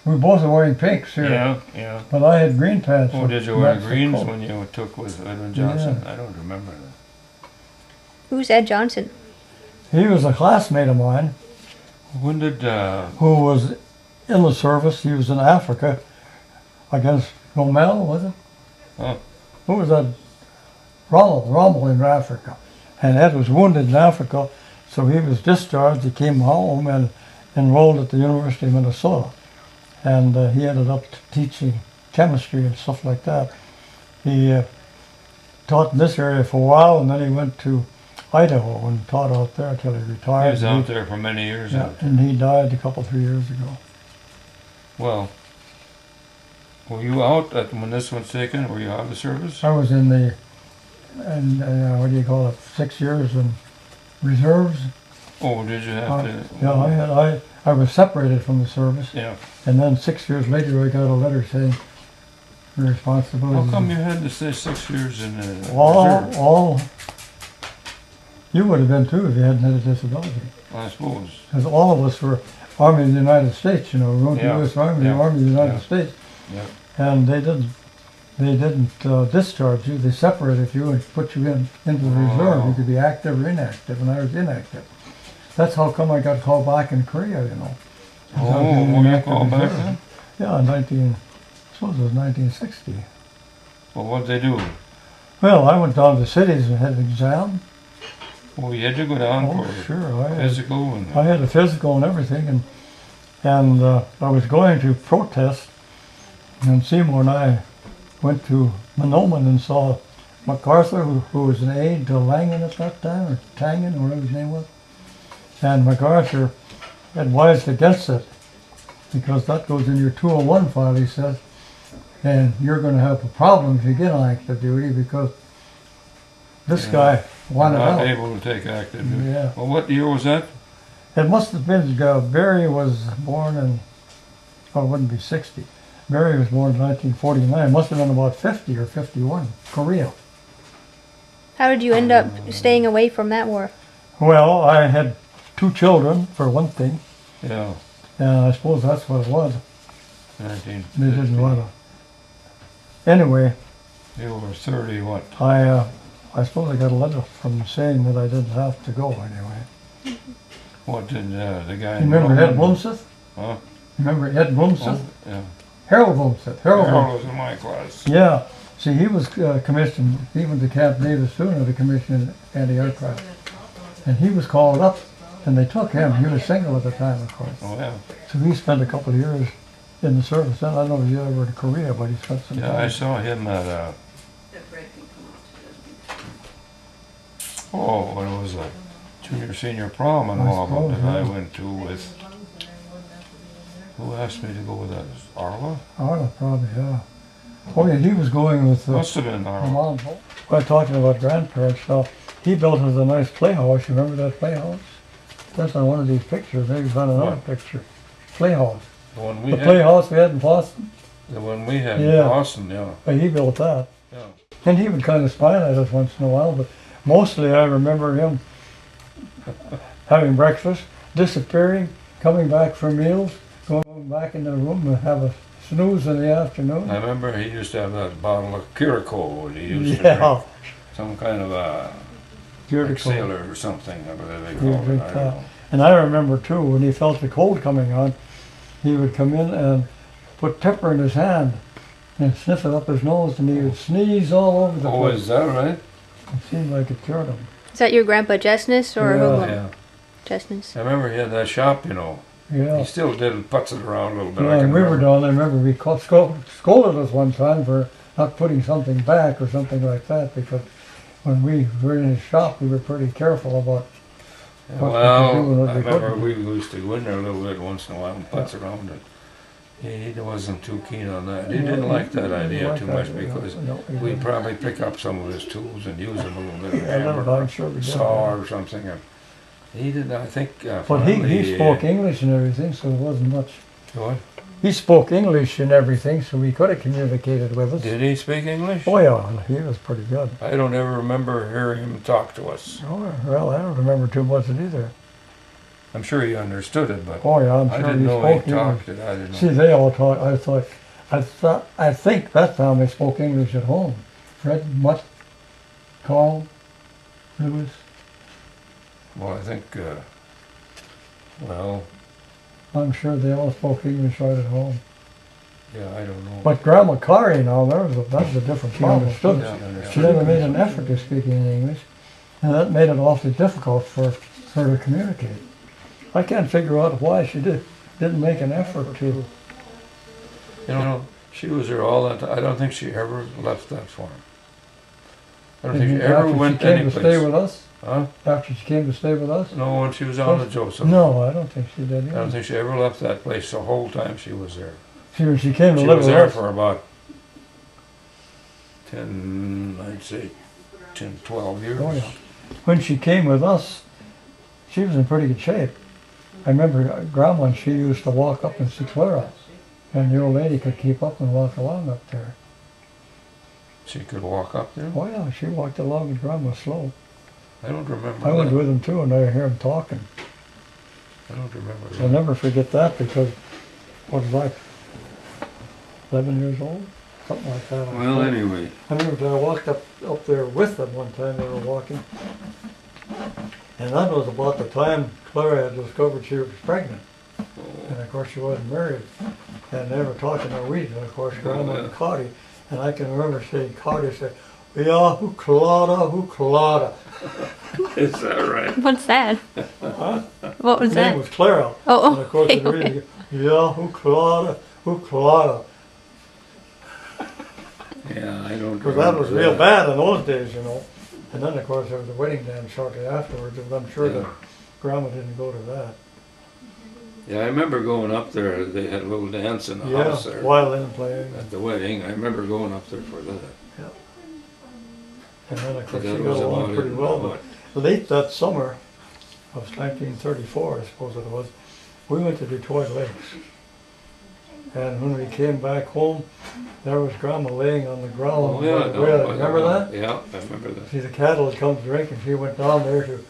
We both were wearing pinks here, Yeah. but I had green pads. Oh, so did you wear that's the greens coat. when you took with Edwin Johnson? I don't remember that. Who's Ed Johnson? He was a classmate of mine When did, who was in the service. He was in Africa against Rommel, was it? Oh. Who was that? Rommel in Africa. And Ed was wounded in Africa, so he was discharged. He came home and enrolled at the University of Minnesota. And he ended up teaching chemistry and stuff like that. He taught in this area for a while, and then he went to Idaho and taught out there until he he retired. was out there for many years. Yeah, and he died a couple, 3 years ago. Well, were you out when this one's taken? Were you out of the service? I was in the, what do you call it, 6 years in reserves. Oh, did you have to? Yeah, I was separated from the service, Yeah. and then 6 years later I got a letter saying your responsibility. How come you had to stay 6 years in the reserve? all, you would have been too if you hadn't had a disability. I suppose. Because all of us were Army of the United States, you know, we went to Yeah, the U.S. Army, yeah, the Army of the United yeah. States. Yeah. And they didn't discharge you. They separated you and put you into the reserve. You could be active or inactive, and I was inactive. That's how come I got called back in Korea, you know. Oh, were you called back then? Yeah, I suppose it was 1960. Well, what'd they do? Well, I went down to the cities and had an exam. Oh, you had to go down Oh, for sure, physical and I had a physical and everything, and I was going to protest, and Seymour and I went to Monoman and saw MacArthur, who was an aide to Langan at that time, or Tangen, or whatever his name was, and MacArthur advised against it, because that goes in your 201 file, he said, and you're going to have a problem if you get on active duty, because this guy wanted not out. able to take active duty. Yeah. Well, what year was that? It must have been, Barry was born in, oh, it wouldn't be 60. Barry was born in 1949. It must have been about 50 or 51. Korea. How did you end up staying away from that war? Well, I had 2 children, for one thing, Yeah, and I suppose that's what it was. 1950. They didn't want to. Anyway, You were 30 what? I suppose I got a letter from saying that I didn't have to go anyway. What did the guy You remember Ed Rome- Blumseth? Huh? Remember Ed Blumseth? Oh, yeah. Harold Blumseth. Harold Blumseth. Harold was in my class. Yeah. See, he was commissioned, he went to Camp Davis soon to commission anti-aircraft. And he was called up, and they took him. He was single at the time, of course. Oh, yeah. So he spent a couple of years in the service. And I don't know if he ever to Korea, but he spent some Yeah, I time. saw him at when it was a junior senior prom and I all suppose, that I yeah. went to with. Who asked me to go with that? Arla? Arla, probably, yeah. Oh, yeah, he was going with Must have been my Arla. mom. Well, talking about grandparents, so he built us a nice playhouse. You remember that playhouse? That's on one of these pictures. Maybe it's on another What? picture. Playhouse. The one we The had. playhouse we had in Boston. The one we had Yeah. in Boston, yeah. He built that. Yeah. And he would kind of smile at us once in a while, but mostly I remember him having breakfast, disappearing, coming back for meals, going back in the room and have a snooze in the afternoon. I remember he used to have that bottle of Curacao. He used to Yeah, drink some kind of a beautiful. sailor or something, I believe they He'd call it. drink I don't that. know. And I remember too, when he felt the cold coming on, he would come in and put pepper in his hand and sniff it up his nose, and he would sneeze all over the Oh, place. is that right? It seemed like it cured him. Is that your grandpa Jessness or Yeah. Houglum? Yeah. Jessness. I remember he had that shop, you know. Yeah. He still did putz it around a little bit. Yeah, I can and we were remember. down there, I remember we scolded us one time for not putting something back or something like that, because when we were in his shop, we were pretty careful about Yeah, what we could do and well, what I we remember couldn't. we used to go in there a little bit once in a while and putz around it. He wasn't too keen on that. He didn't like that idea too much because we'd probably pick up some of his tools and use them a little bit of Yeah, hammer I'm or sure we did. saw or something. And he didn't, I think, But finally, he spoke English and everything, so it wasn't much. What? He spoke English and everything, so he could have communicated with us. Did he speak English? Oh yeah, he was pretty good. I don't ever remember hearing him talk to us. Oh, well, I don't remember too much of it either. I'm sure he understood it, but Oh yeah, I'm I sure didn't he know spoke he English. talked it. I didn't know. See, they all talk. I think that family spoke English at home. Fred, Mutt, Carl, Lewis. Well, I think, well, I'm sure they all spoke English right at home. yeah, I don't know. But Grandma Kari now, that's a different problem. Yeah, She understood. never made an effort to speak in English, and that made it awfully difficult for her to communicate. I can't figure out why she didn't make an effort to. You know, she was there all that time. I don't think she ever left that farm. I don't think she ever After went she came to anyplace. stay with us? Huh? After she came to stay with us? No, when she was on the Joseph. No, I don't think she did I don't either. think she ever left that place the whole time she was there. She came to She live was with there us. for about 10, I'd say 10, 12 years. Oh, yeah. When she came with us, she was in pretty good shape. I remember Grandma, she used to walk up in Sixlera, and the old lady could keep up and walk along up there. She could walk up there? Oh yeah, she walked along with Grandma slow. I don't remember I went that. with them too, and I hear them talking. I don't remember I'll that. never forget that, because I was like 11 years old, something like that. Well, anyway. I remember I walked up there with them one time, they were walking. And that was about the time Clara had discovered she was pregnant. And of course she wasn't married and never talked to Norwegian. Of course, Grandma and Cotty. And I can remember saying, Cotty said, "Ja, who Claudia." Is that right? What's that? Huh? What was Her name that? was Clara. Oh, And of course, okay, it really, "Ja, who Claudia." Yeah, I don't Because that was remember real bad in those days, you know. And then, of course, there was a wedding dance shortly afterwards, and I'm sure that Yeah. Grandma didn't go to that. Yeah, I remember going up there. They had a little dance in the house Yeah, there violin playing. at the wedding. I remember going up there for that. And then, of But course, she that got was along about pretty it. well. But late that summer of 1934, I suppose it was, we went to Detroit Lakes. And when we came back home, there was Grandma laying on the ground. Oh, yeah, by the well. no, Remember that? Yeah, I remember that. See, the cattle had come to drink, and she went down there to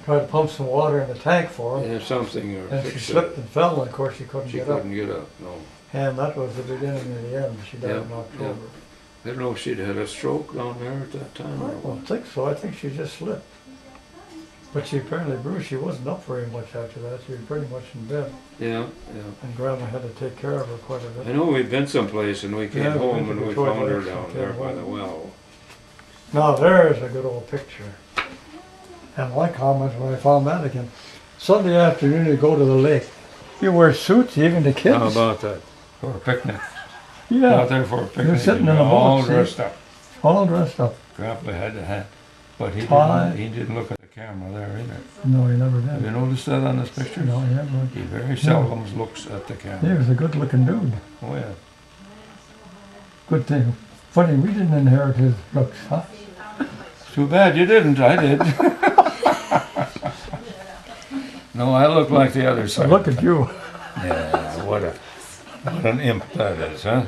try to pump some water in the tank for them. Yeah, something or And she fix slipped it. and fell, and of course she couldn't She get up. couldn't get up, no. And that was the beginning of the end. She died Yeah, in October. I don't know if she'd had a stroke down there at that time. I Or don't what. think so. I think she just slipped. But she apparently, Bruce, she wasn't up very much after that. She was pretty much in bed. Yeah, yeah. And Grandma had to take care of her quite a I bit. know we'd been someplace and we came Yeah, we went home to and we Detroit found her Lakes down and there came by the home. well. Now there's a good old picture. And my comments when I found that again. Sunday afternoon you go to the lake. You wear suits, even the kids. How about that? For a picnic. Yeah, Out there for a picnic. sitting and in a all boat, see? dressed up. all dressed up. Grandpa had the hat. But Tie. he didn't look at the camera there either. No, he never Have you did. noticed that on this picture? No, he never. He very seldom looks at the He camera. was a good-looking dude. Oh yeah. Good thing. Funny, we didn't inherit his looks, huh? Too bad you didn't. I did. No, I look like the other So side. look at you. Yeah, what an imp that is, huh?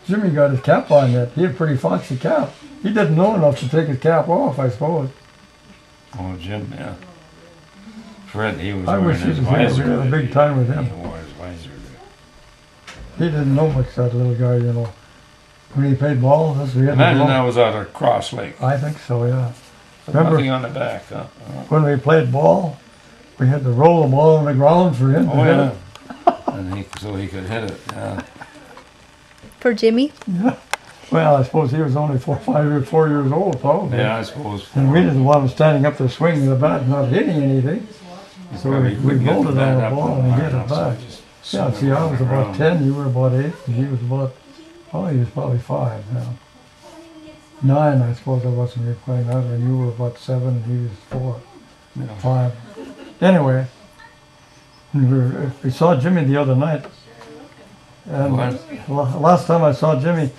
Jimmy got his cap on yet. He had a pretty foxy cap. He didn't know enough to take his cap off, I suppose. Oh, Jim, yeah. Fred, he was I wearing wish he his was here. visor. We had a big time with him. He wore his visor. He didn't know much, that little guy, you know. When he played ball, this we had to Imagine roll. that was out of Cross Lake. I think so, yeah. Remember Nothing on the back, huh? when we played ball, we had to roll the ball on the ground for him to Oh, hit yeah. it. And so he could hit it, yeah. For Jimmy? Yeah. Well, I suppose he was only 4 years old, probably. Yeah, I suppose. And we didn't want him standing up there swinging the bat and not hitting anything. So Probably we couldn't get rolled the it bat on the up ball high and get enough, it so back. just Yeah, swung see, it I was about around. 10, you were about 8, and he was about, oh, he was probably 5 now. 9, I suppose I wasn't really playing that, and you were about 7, and he was 4, Yeah. 5. Anyway, we saw Jimmy the other night. And last time I saw Jimmy,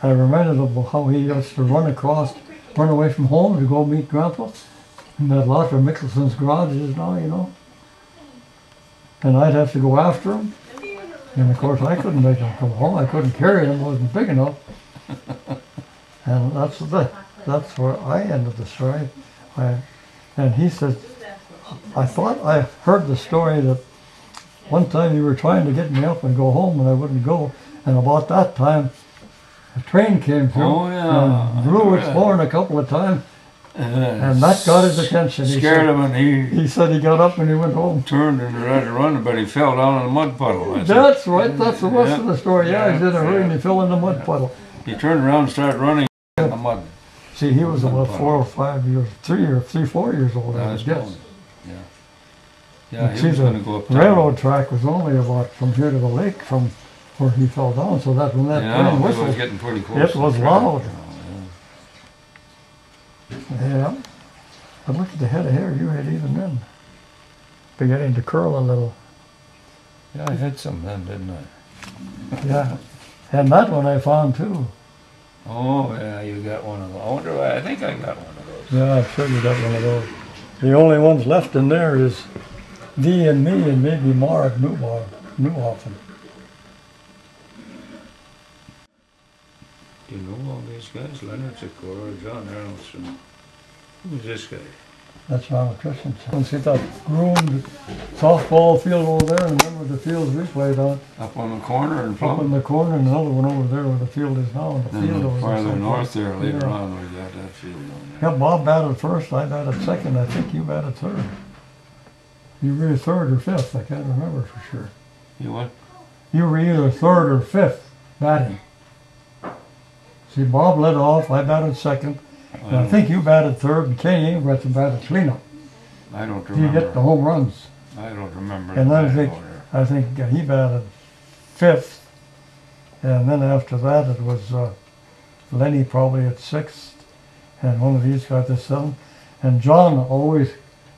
I reminded him of how he used to run away from home to go meet Grandpa. And that lot where Mickelson's garage is now, you know. And I'd have to go after him. And of course I couldn't make him come home. I couldn't carry him, wasn't big enough. And that's where I ended the story. And he said, I thought I heard the story that one time you were trying to get me up and go home and I wouldn't go. And about that time, a train came through Oh, yeah. and blew its horn a couple of times. And that got his attention. He Scared said, him, and he said he got up and he went home. turned and tried to run, but he fell down in a mud puddle. I said, That's right, that's the rest of the story. Yeah, he's in a hurry and he Yeah. fell in the mud puddle. He turned around and started running in the mud. See, he was about 4 or 5 years, 4 years old, I Yeah, would that's guess. probably- Yeah. Yeah, he See, was the going to go up there. railroad track was only about from here to the lake from where he fell down, so that when that Yeah, train he was whistled, getting pretty close. it to was the track, loud. you know, Yeah. But look at the head of hair you had even then. Beginning to curl a little. Yeah, I had some then, didn't I? Yeah. And that one I found too. Oh, yeah, you got one of those. I wonder why. I think I got one of those. Yeah, I'm sure you got one of those. The only ones left in there is Dee and me and maybe Mark Newhoffen. You know all these guys? Leonard Sikora, John Arnoldson. Who's this guy? That's Ronald Christensen. See that groomed softball field over there, and remember the fields we played on? Up on the corner in Up in Plum? the corner, and another one over there where the field is now. And the field And over farther there. north there, later Yeah. on, we got that field on there. Yeah, Bob batted first, I batted second, I think you batted third. You were either third or fifth, I can't remember for sure. You what? You were either third or fifth batting. See, Bob led off, I batted second, and I think you batted third, and Kenny went to batted cleanup. I don't He remember. hit the home runs. I don't remember. And the I batting think, order. he batted fifth, and then after that it was Lenny probably at sixth, and one of these got the seventh, and John always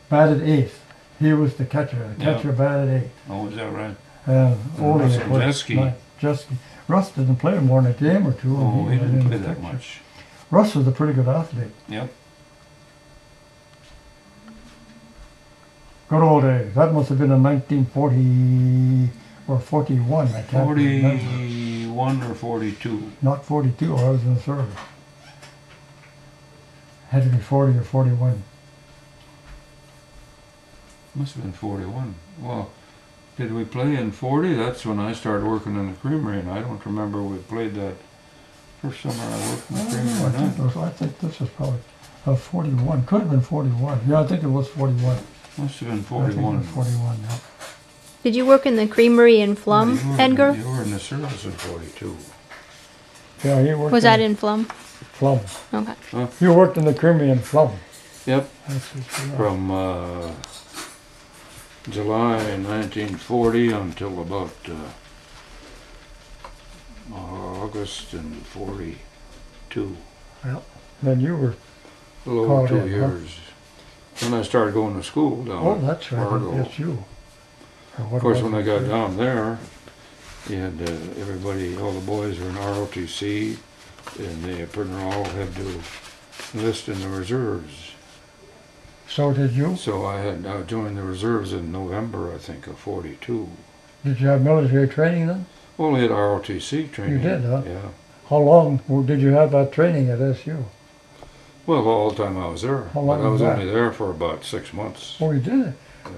batted eighth. He was the catcher. The catcher batted eighth. Oh, is that right? And Ole Russ was and Jeske. ninth. Jeske. Russ didn't play more than a game or two. and Oh, he was didn't in play the that picture. much. Russ was a pretty good athlete. Yep. Good old days. That must have been in 1940 or 41. I can't remember. 41 or 42. Not 42. I was in the service. Had to be 40 or 41. Must have been 41. Well, did we play in 40? That's when I started working in the creamery, and I don't remember we played that first summer I worked in the creamery. I think this was probably 41. Could have been 41. Yeah, I think it was 41. Must have been I think 41. it was 41. Yeah. Did you work in the creamery in Flum, You were- Edgar? You were in the service in 42. Yeah, he worked. Was that in Flum? Flum? Okay. You worked in the creamery in Flum. Yep. That's what you are. From July 1940 until about August in 42. Then you were. A little over Called 2 in, huh? years. Then I started going to school down Oh, at that's right. Fargo. It's you. Of course, when I got down there, you had everybody, all the boys were in ROTC, and they pretty much all had to enlist in the reserves. So did you? So I joined the reserves in November, I think, of 42. Did you have military training then? Well, we had ROTC training. did, huh? Yeah. How long did you have that training at SU? Well, all the time I was there. How long But I was was that? only there for about 6 months. Oh, you did.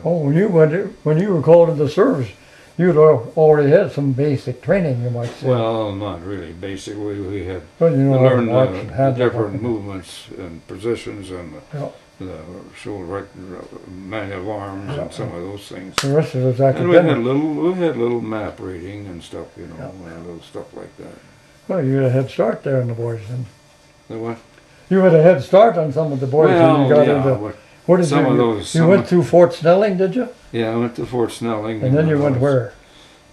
Oh, when you were called into service, you'd already had some basic training, you might say. Well, not really. Basically, we had But you we know, learned march and the hand different weapon. movements and positions and Yeah. the shoulder man of arms and some of those things. The rest of it was And we had academic. little map reading and stuff, you know, and little stuff like that. Well, you had a head start there in the boys, and The what? you had a head start on some of the boys when you got into. but What did some you? of those- You some went of- through Fort Snelling, did you? yeah, I went to Fort Snelling. And then you I went was- where?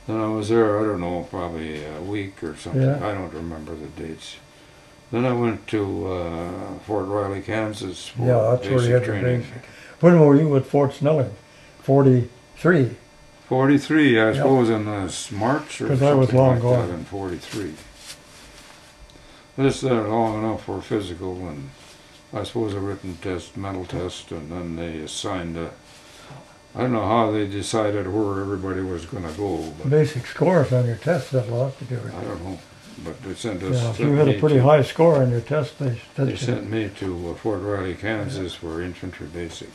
Then I was there, I don't know, probably a week or something. Yeah. I don't remember the dates. Then I went to Fort Riley, Kansas for Yeah, that's where you basic had the training. basic. When were you at Fort Snelling? 43. 43, I Yeah. suppose, in March or 'Cause something I was long like gone. that in 43. This long enough for physical and I suppose a written test, mental test, and then they assigned I don't know how they decided where everybody was going to go, but Basic scores on your test had a lot to do with I it. don't know. But they sent us. Yeah, if sent you had a me pretty to- high score on your test, they They sent me to Fort Riley, Kansas for infantry basic.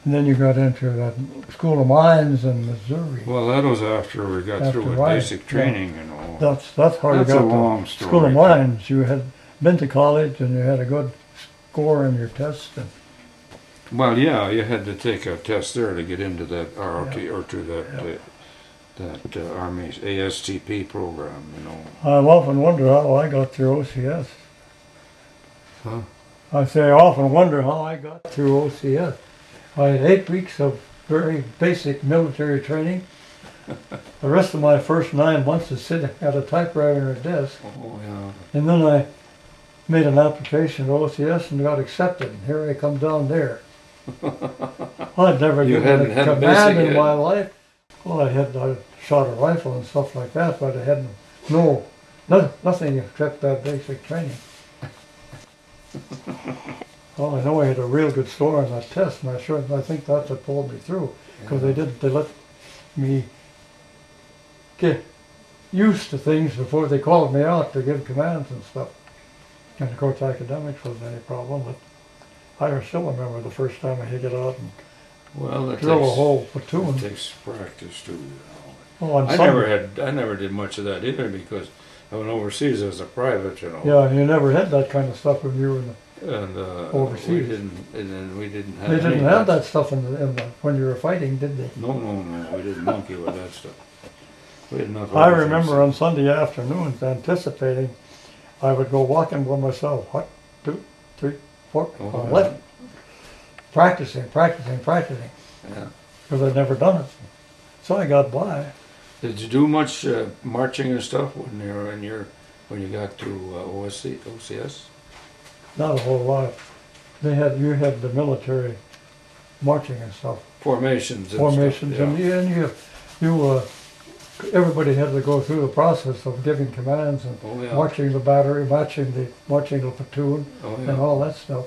And then you got into that School of Mines in Missouri. Well, that was after we got After through with Riley, basic training, you know. That's how you That's a got long to story. School of Mines. You had been to college and you had a good score on your test. And Well, yeah, you had to take a test there to get into that ROT or to that Army ASTP program, you know. I've often wondered how I got through OCS. Huh? I say I often wonder how I got through OCS. I had 8 weeks of very basic military training. The rest of my first 9 months is sitting at a typewriter and a desk. Oh, yeah. And then I made an application to OCS and got accepted. And here I come down there. I'd never You given hadn't a had a command basic in yet. my life. Well, I shot a rifle and stuff like that, but I had nothing except that basic training. Well, I know I had a real good score on that test, and I think that's what pulled me through, because they let me get used to things before they called me out to give commands and stuff. And of course, academics wasn't any problem, but I still remember the first time I had to get out and Well, that drill a takes, whole platoon. that takes practice too, you know. Oh, on I Sunday. never did much of that either because I went overseas as a private, you know. Yeah, you never had that kind of stuff when you were in the And Overseas. we didn't, and then we didn't have. They any didn't of have that stuff in when you were fighting, did they? No, we didn't monkey with that stuff. We had enough. I other remember things. on Sunday afternoons anticipating I would go walking by myself, 1, 2, 3, 4, Oh, 11. Practicing, Yeah. because I'd never done it. So I got by. Did you do much marching and stuff when you were when you got to OCS? Not a whole lot. You had the military marching and stuff, Formations. And formations, stuff, and everybody had to go through the process of giving commands and Oh yeah. marching the battery, marching the platoon, Oh and yeah. all that stuff.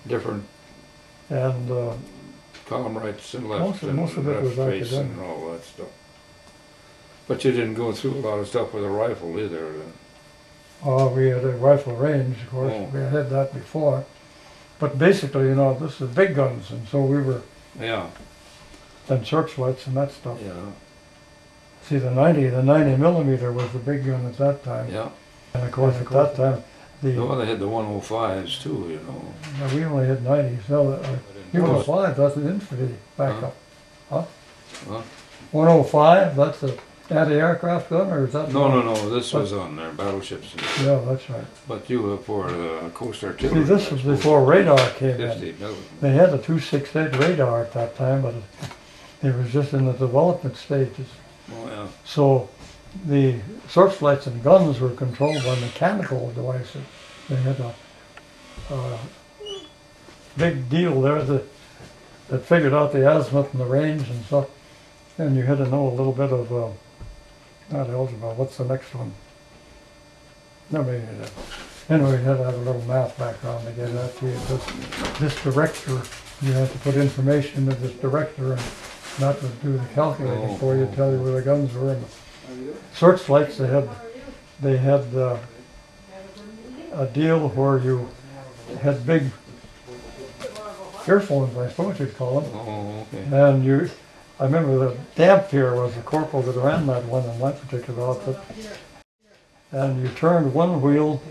Different And column rights and left most of and it was left face academic. and all that stuff. But you didn't go through a lot of stuff with a rifle either. Then. we had a rifle range, of course. Oh. We had that before. But basically, this is big guns, and so we were Yeah. and searchlights and that stuff. Yeah. See, the 90 millimeter was the big gun at that time. Yeah. And of course, at that time, No, they had the 105s too, we only had 90s. No, But in 105, that's an infantry backup. Huh? Huh? 105, that's a anti-aircraft gun, or is that? No, this was on their battleships. Yeah, that's right. But you were for Coast Artillery. See, this was before radar came in. 50 million. They had a 268 radar at that time, but it was just in the development stages. Oh yeah. So the searchlights and guns were controlled by mechanical devices. They had a big deal there that figured out the azimuth and the range and stuff. And you had to know a little bit of, not algebra, what's the next one? No, maybe you did. Anyway, you had to have a little math background to get that to you. This director, you had to put information into this director and not to do the calculating for you, tell you where the guns were. And searchlights, they had a deal where you had big earphones, I suppose you'd call them. Oh, okay. And I remember the Dampier was the corporal that ran that one in my particular outfit. And you turned one wheel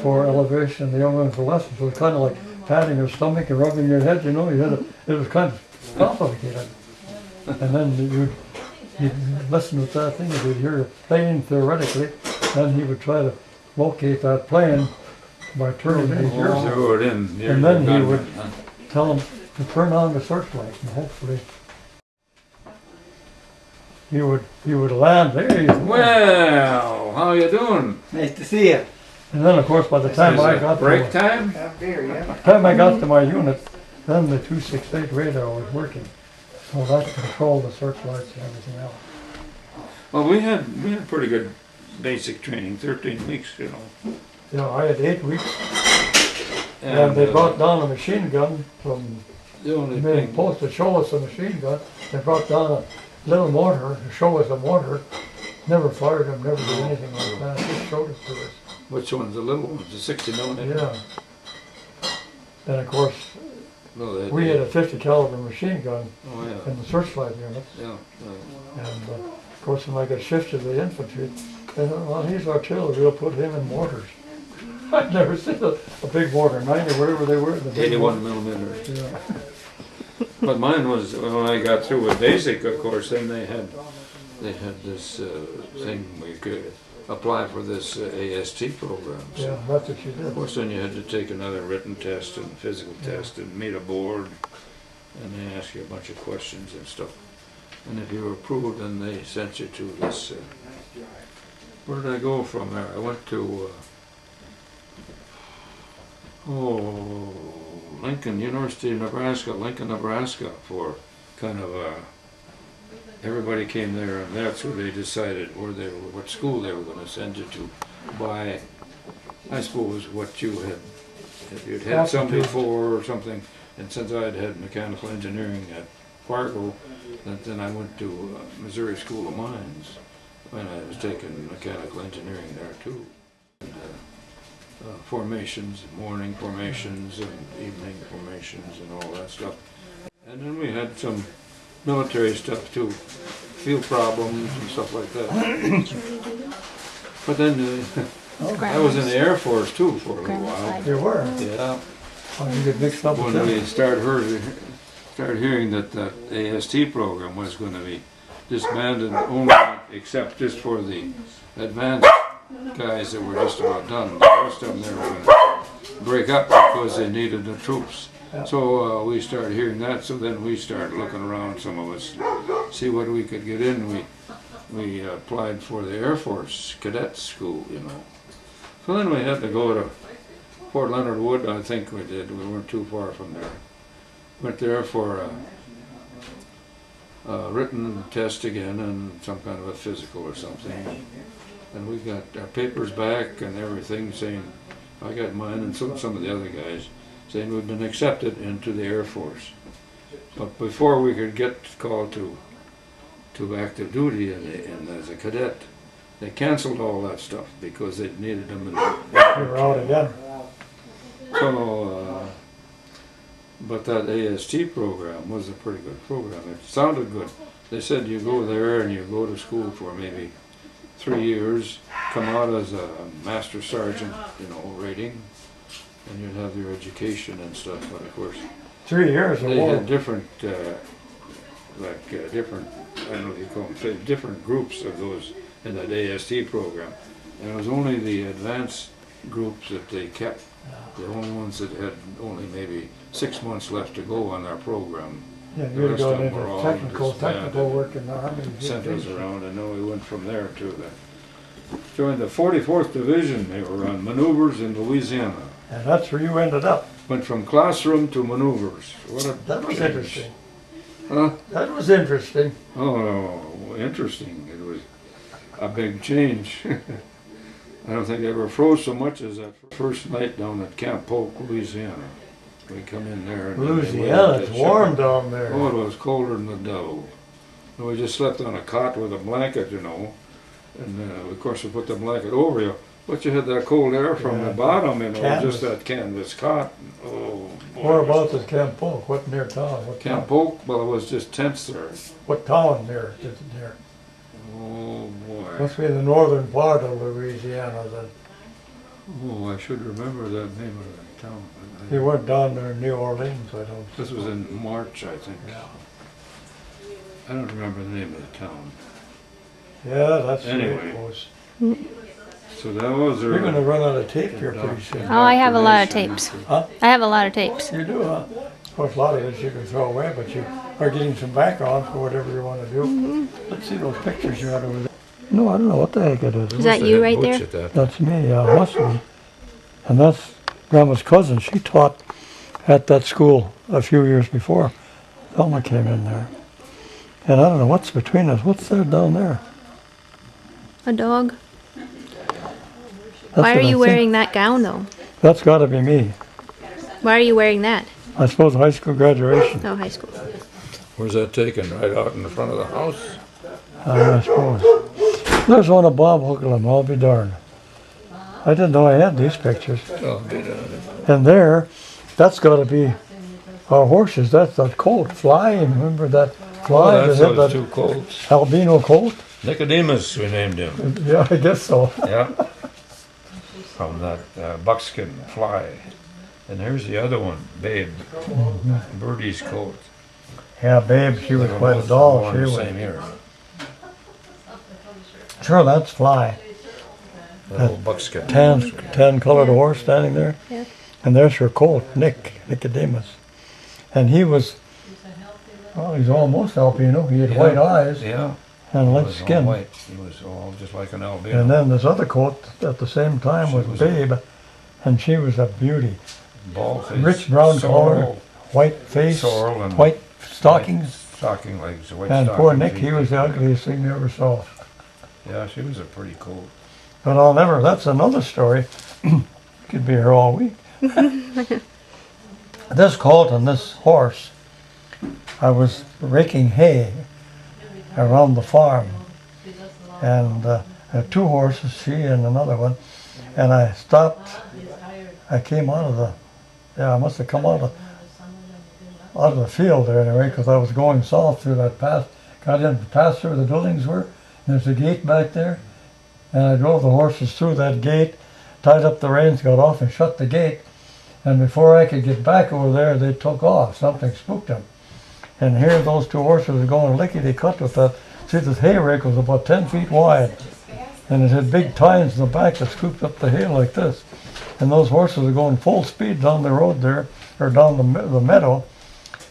for elevation, the other one for lesson. So it was kind of like patting your stomach and rubbing your head, it was kind of complicated. And then you'd listen with that thing, you'd hear a plane theoretically, then he would try to locate that plane by turning his ears out. Threw it in. And then he would tell him to turn on the searchlight, and hopefully he would land there. Well, how you doing? Nice to see you. And then, of course, by the time Is I it got break to time? Have beer, yeah. the time I got to my unit, then the 268 radar was working, so that controlled the searchlights and everything else. Well, we had pretty good basic training, 13 weeks, I had 8 weeks, and they brought down a machine gun from the only the main thing. post to show us a machine gun. They brought down a little mortar to show us a mortar. Never fired them, never did anything like that. Just showed it to us. Which one's the little ones? The 60 millimeter? Yeah. And of course, No, they we had a 50 caliber machine gun Oh yeah. in the searchlight unit. Yeah. And of course, when I got shifted to the infantry, they thought, well, he's artillery, we'll put him in mortars. I'd never seen a big mortar, 90 or whatever they were. The big 81 millimeter. Yeah. But mine was, when I got through with basic, of course, then they had this thing where you could apply for this AST program. So Yeah, that's what you of did. course, then you had to take another written test and physical test and meet a board, and they ask you a bunch of questions and stuff. And if you were approved, then they sent you to this. Where did I go from there? I went to Lincoln, University of Nebraska, Lincoln, Nebraska, for kind of everybody came there, and that's where they decided what school they were going to send you to by, I suppose, what you had, if you'd had some Aptitude. before or something, and since I'd had mechanical engineering at Fargo, then I went to Missouri School of Mines, and I was taking mechanical engineering there too. And, formations, morning formations and evening formations and all that stuff. And then we had some military stuff too, field problems and stuff like that. But then I was in the Air Force too for a little Grandma's while. side. You were. Yeah, How did you get mixed up with when we them? started hearing that the AST program was going to be disbanded, only except just for the advanced guys that were just about done. The rest of them they were going to break up because they needed the troops. Yeah. So we started hearing that. So then we started looking around, some of us, see what we could get in. We applied for the Air Force cadet school, you know. So then we had to go to Fort Leonard Wood, I think we did. We weren't too far from there. Went there for a written test again and some kind of a physical or something. And we got our papers back and everything saying, I got mine and some of the other guys, saying we'd been accepted into the Air Force. But before we could get called to active duty and as a cadet, they canceled all that stuff because they needed them in You were out again. So, but that AST program was a pretty good program. It sounded good. They said you go there and you go to school for maybe 3 years, come out as a master sergeant, you know, rating, and you'd have your education and stuff. But of course, 3 years of they war. had different, different, I don't know what you call them, different groups of those in that AST program. And it was only the advanced groups that they kept, the only ones that had only maybe 6 months left to go on our program. Yeah, The you'd rest gone of them were into all technical disbanded. work in the army. Sent us around, and then we went from there to joined the 44th Division. They were on maneuvers in Louisiana. And that's where you ended up. Went from classroom to maneuvers. What a That was change. interesting. Huh? That was interesting. Oh, interesting. It was a big change. I don't think I ever froze so much as that first night down at Camp Polk, Louisiana. We come in there. And Louisiana, it's warm down there. Oh, it was colder than the devil. And we just slept on a cot with a blanket, you know. And of course we put the blanket over you. But you had that cold air from the bottom, you know, Canvas. just that canvas cot. Oh, boy. Whereabouts is Camp Polk? What near town? What Camp town? Polk, well, it was just tents there. What town there is it near? Oh, boy. Must be the northern part of Louisiana then. Oh, I should remember the name of the town. You weren't down there in New Orleans, I don't. This was in March, I think. Yeah. I don't remember the name of the town. Yeah, that's the way Anyway. it goes. So that was You're gonna run out of tape here pretty soon. Oh, I have a lot of tapes. Huh? I have a lot of tapes. You do, huh? Of course, a lot of this you can throw away, but you are getting some background for whatever you want to do. Let's see those pictures you had over there. No, I don't know what the heck it is. Is that you right there? That's me, yeah, must be. And that's Grandma's cousin. She taught at that school a few years before Thelma came in there. And I don't know what's between us. What's there down there? A dog? That's Why what are I you think. wearing that gown though? That's got to be me. Why are you wearing that? I suppose high school graduation. Oh, high school. Where's that taken? Right out in the front of the house? I suppose. There's one of Bob Houglum, I'll be darned. I didn't know I had these pictures. Oh, get out of it. And there, that's got to be our horses. That's that colt, Fly. Remember that Fly? Oh, that's that those two colts. albino colt? Nicodemus, we named him. Yeah, I guess so. Yeah. From that buckskin Fly. And here's the other one, Babe. Birdie's coat. Yeah, Babe, she was They were quite a both doll. born She the was. same year. Sure, that's Fly. That old buckskin. Tan colored horse standing there. Yeah. And there's her colt, Nicodemus. And he was, well, he's almost albino. He had Yeah. white eyes Yeah. and He light was all skin. white. He was all just like an albino. And then this other colt at the same time She was was Babe, and she was a beauty. Bald face. Rich brown color, sorrel, white face, sorrel and white stockings. stocking legs, white And stocking poor Nick, feet. he was the ugliest thing you ever saw. Yeah, she was a pretty cool. But I'll never, that's another story. Could be here all week. This colt and this horse, I was raking hay around the farm. And I had two horses, she and another one. And I stopped, I came out of I must have come out of the field there anyway, because I was going south through that path. Got in past where the buildings were. There's a gate back there. And I drove the horses through that gate tied up the reins, got off and shut the gate. And before I could get back over there, they took off. Something spooked them. And here those two horses are going lickety-cut with that. See, this hay rake was about 10 feet wide. And it had big tines in the back that scooped up the hay like this. And those horses are going full speed down the road there, or down the meadow.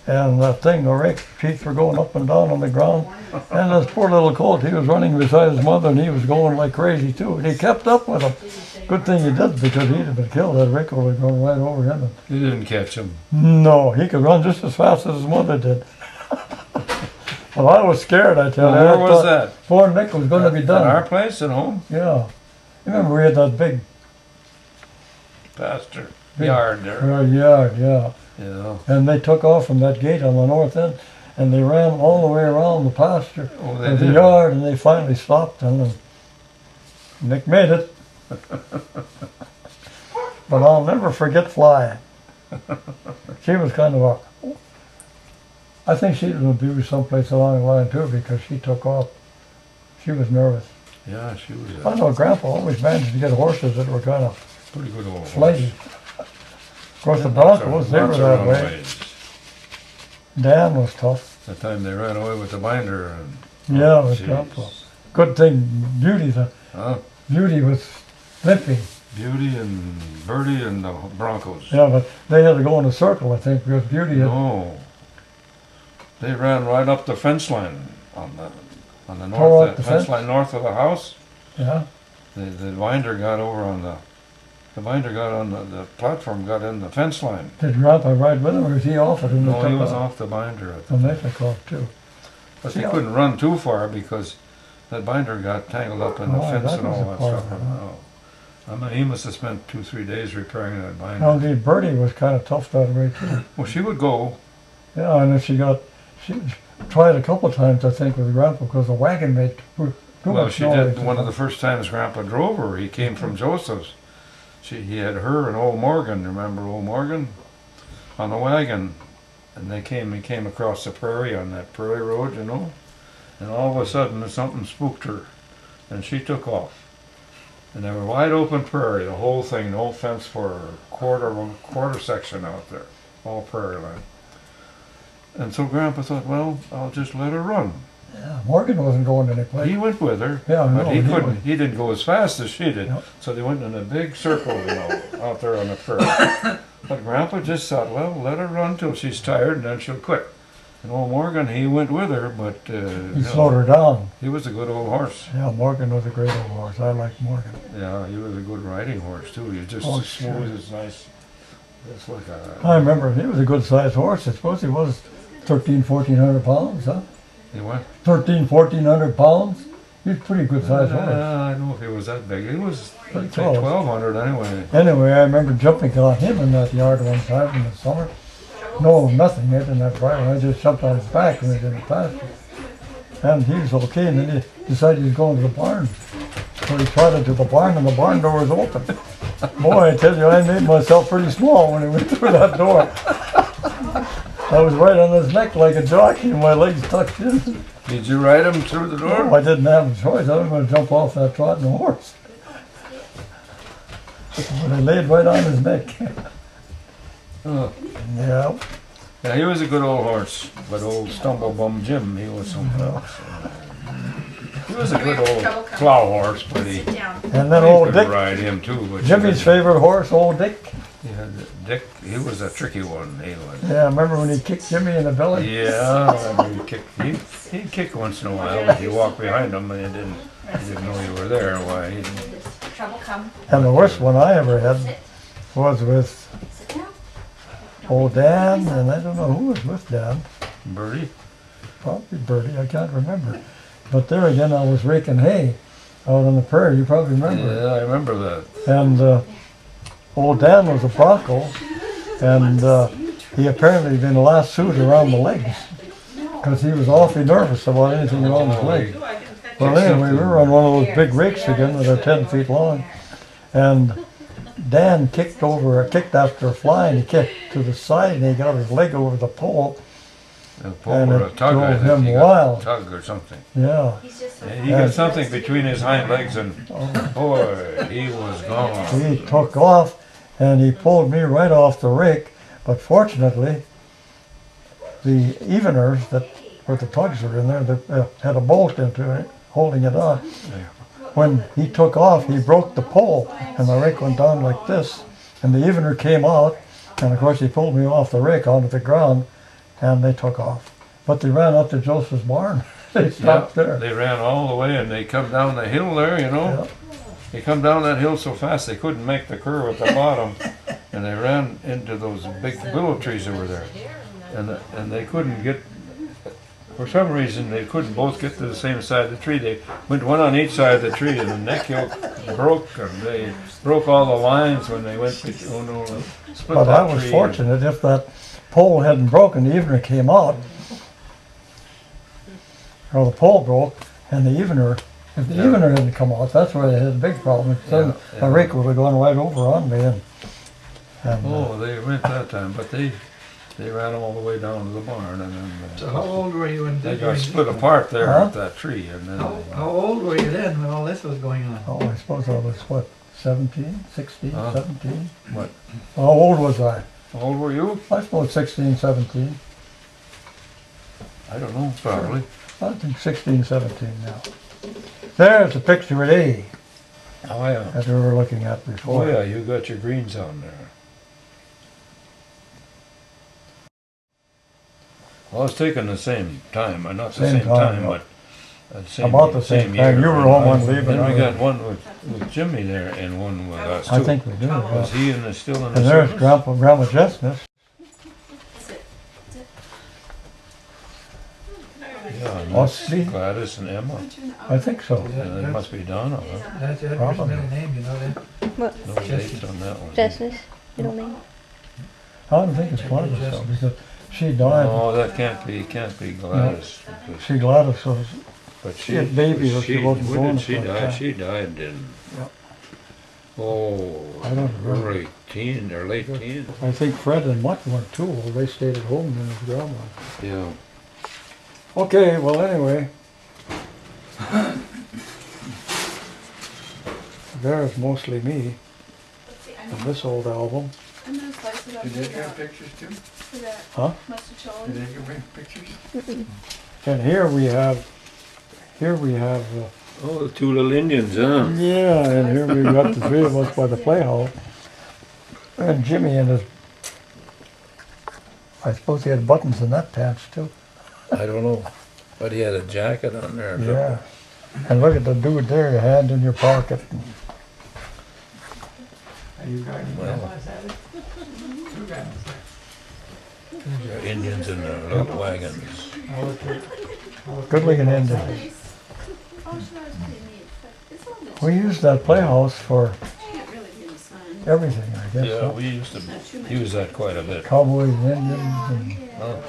And that thing, the rake teeth were going up and down on the ground. And this poor little colt, he was running beside his mother and he was going like crazy too. And he kept up with him. Good thing he did, because he'd have been killed. That rake would have gone right over him. You didn't catch him. No, he could run just as fast as his mother did. Well, I was scared, I tell you. Where was that? Poor Nick was going to be done. At our place at home? Yeah. You remember we had that big Pasture yard there. yard, yeah. Yeah. And they took off from that gate on the north end, and they ran all the way around the pasture Oh, to the yard, and they finally stopped, and Nick made it. But I'll never forget Fly. She was kind of a... I think she was abused someplace along the line too, because she took off. She was nervous. Yeah, she was I know Grandpa always managed to get horses that were kind of pretty good old flighty. horse. Of course, the Broncos, they were Lots of that way. runaways. Dan was tough. The time they ran away with the binder and Yeah, it was jeez. Grandpa. Good thing Beauty was limping. Beauty and Birdie and the Broncos. Yeah, but they had to go in a circle, I think, because Beauty had... No. They ran right up the fence line on the Tore north up the fence fence? line north of the house. Yeah. The binder got over on the binder got on the platform, got in the fence line. Did Grandpa ride with him, or was he off it? No, he was off the binder at the And they took off too. But he couldn't run too far because that binder got tangled up in the Oh, fence that and was all a that part stuff. of it, huh? I mean, he must have spent 2-3 days repairing that binder. Now, indeed, Birdie was kind of tough that way too. Well, she would go. Yeah, and if she tried a couple of times, I think, with Grandpa, because the wagon made too Well, much she noise. did one of the first times Grandpa drove her. He came from Joseph's. He had her and old Morgan, remember old Morgan? On the wagon. And he came across the prairie on that prairie road, you know. And all of a sudden something spooked her. And she took off. And they were wide open prairie, the whole thing, no fence for a quarter section out there. All prairie land. And so Grandpa thought, well, I'll just let her run. Yeah, Morgan wasn't going anyplace. He went with her, Yeah, I but know, he he couldn't. went. He didn't go as fast as she did. Yep. So they went in a big circle, you know, out there on the prairie. But Grandpa just thought, well, let her run till she's tired, and then she'll quit. And old Morgan, he went with her, but He slowed her down. he was a good old horse. Yeah, Morgan was a great old horse. I liked Morgan. Yeah, he was a good riding horse too. He was just Oh, as smooth, sure. as nice. Just like I remember he was a good sized horse. I suppose he was 1,400 pounds, huh? He went. 1,400 pounds? He was a pretty good sized horse. I don't know if he was that big. He was Pretty like close. 1,200 anyway. Anyway, I remember jumping on him in that yard one time in the summer. No, nothing. I didn't have bridle. I just jumped on his back when he was in the pasture. And he was okay, and then he decided he was going to the barn. So he trotted to the barn, and the barn door was open. Boy, I tell you, I made myself pretty small when he went through that door. I was right on his neck like a jockey, and my legs tucked in. Did you ride him through the door? Oh, I didn't have a choice. I was going to jump off that trotting horse. But I laid right on his neck. Oh. Yeah. Yeah, he was a good old horse, but old Stumblebum Jim, he was something else. He was a good old plow horse, but he Sit down. And then you old could Dick, ride him too. But Jimmy's favorite horse, old Dick. He had Dick. He was a tricky one. He was. Yeah, remember when he kicked Jimmy in the belly? Yeah, I mean, he'd kick once in a while if you walked behind him and he didn't know you were there. Why? He didn't. Trouble come. And the worst one I ever had was with Sit down. old Dan, and I don't know who was with Dan. Birdie. Probably Bertie, I can't remember. But there again, I was raking hay out on the prairie. You probably remember. Yeah, I remember that. And old Dan was a Bronco, and he apparently been lassoed around the legs because he was awfully nervous about anything around his legs. Well, anyway, we were on one of those big rakes again that are 10 feet long, and Dan kicked after a fly, and he kicked to the side, and he got his leg over the pole, A pole And or a it tug, I drove think him he got wild. a tug or something. Yeah, He's just so. And he got something between his hind legs and, boy, he was gone. he took off and he pulled me right off the rake. But fortunately, the eveners that where the tugs were in there, they had a bolt into it, holding it on. When he took off, he broke the pole, and the rake went down like this. And the evener came out, and of course he pulled me off the rake onto the ground, and they took off. But they ran up to Joseph's barn. They stopped there. They ran all the way and they come down the hill there, you know. Yeah. They come down that hill so fast they couldn't make the curve at the bottom, and they ran into those big willow trees that were there, and they couldn't get. For some reason, they couldn't both get to the same side of the tree. They went one on each side of the tree, and the neck yoke broke, and they broke all the lines when they went. Split But that I was tree. fortunate. If that pole hadn't broken, the evener came out, or the pole broke, and the evener, if the Yeah. evener hadn't come out, that's where they had a big problem. Then Yeah, the yeah. rake would have gone right over on me, and Oh, they went that time, but they ran all the way down to the barn, and then So how old were you when they got split apart there Huh? at that tree, and then How old were you then when all this was going on? oh, I suppose I was what, 17, 16, Huh? 17? What? How old was I? how old were you? I suppose 16, 17. I don't know, probably. I think 16, 17 now. There's a picture at A Oh yeah. that we were looking at Oh before. yeah, you got your greens on there. Well, it's taken the same time, not the Same same time, time, no. but at the same, About the same year. time. You were home on leave Then and we I got one with Jimmy there and one with us too. I think we do. Was Yeah. he still in the And there's service? Grandma Jessness. Yeah, and Possibly. that's Gladys and Emma. I think so. And it must be Donna, huh? That's Edgar's Probably. middle name, you know that? What? No dates on that one. Jess's middle name? I don't think it's Gladys though, because she died. Oh, that can't be Gladys. because- She Gladys was, But she had babies, but she wasn't when born did she at that die? time. She died in, Yep. oh, I don't remember. early teen or late teen. I think Fred and Mutt went too. Well, they stayed at home in his grandma. Yeah. Okay, well anyway. There's mostly me in this old album. I'm gonna slice it up Did for Edgar that, have pictures too? for that Huh? mustard Did chili. Edgar bring pictures? And here we have, Oh, the two little Indians, huh? yeah, and here we got the three of us by the playhouse. And Jimmy and his, I suppose he had buttons in that pants too. I don't know, but he had a jacket on there. Yeah. And look at the dude there, your hand in your pocket. You got any Well. grandmas had it? Two grandmas had They're Indians in their little wagons. Good looking Indian. Oh, sure, it's pretty neat, but it's all good. We used that playhouse for Can't really be in the sun. everything, I guess. Yeah, huh? we used to use that quite a bit. Cowboys and Indians, and Oh,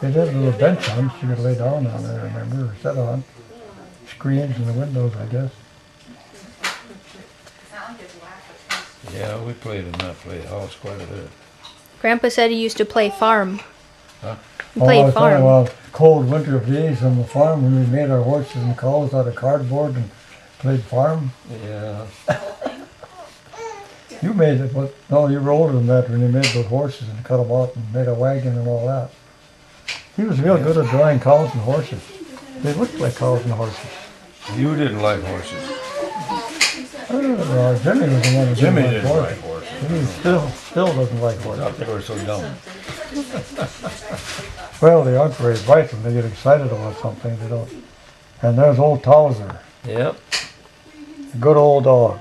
they did a little bench on, so you could lay down on there, I remember, or sit on. Screens in the windows, I guess. It's not like there's lack of yeah, we played in that playhouse quite a bit. Grandpa said he used to play farm. Huh? He played I was talking farm. about cold winter days on the farm when we made our horses and cows out of cardboard and played farm. Yeah, You made it, but no, you were older than that when you made those horses and cut them out and made a wagon and all that. He was real good at drawing cows and horses. They looked like cows and horses. you didn't like horses. Jimmy was the one who Jimmy didn't didn't like like horses. horses. He still doesn't like I horses. thought they were so dumb. Well, they aren't very bright when they get excited about something. They don't. And there's old Towser, Yep. a good old dog.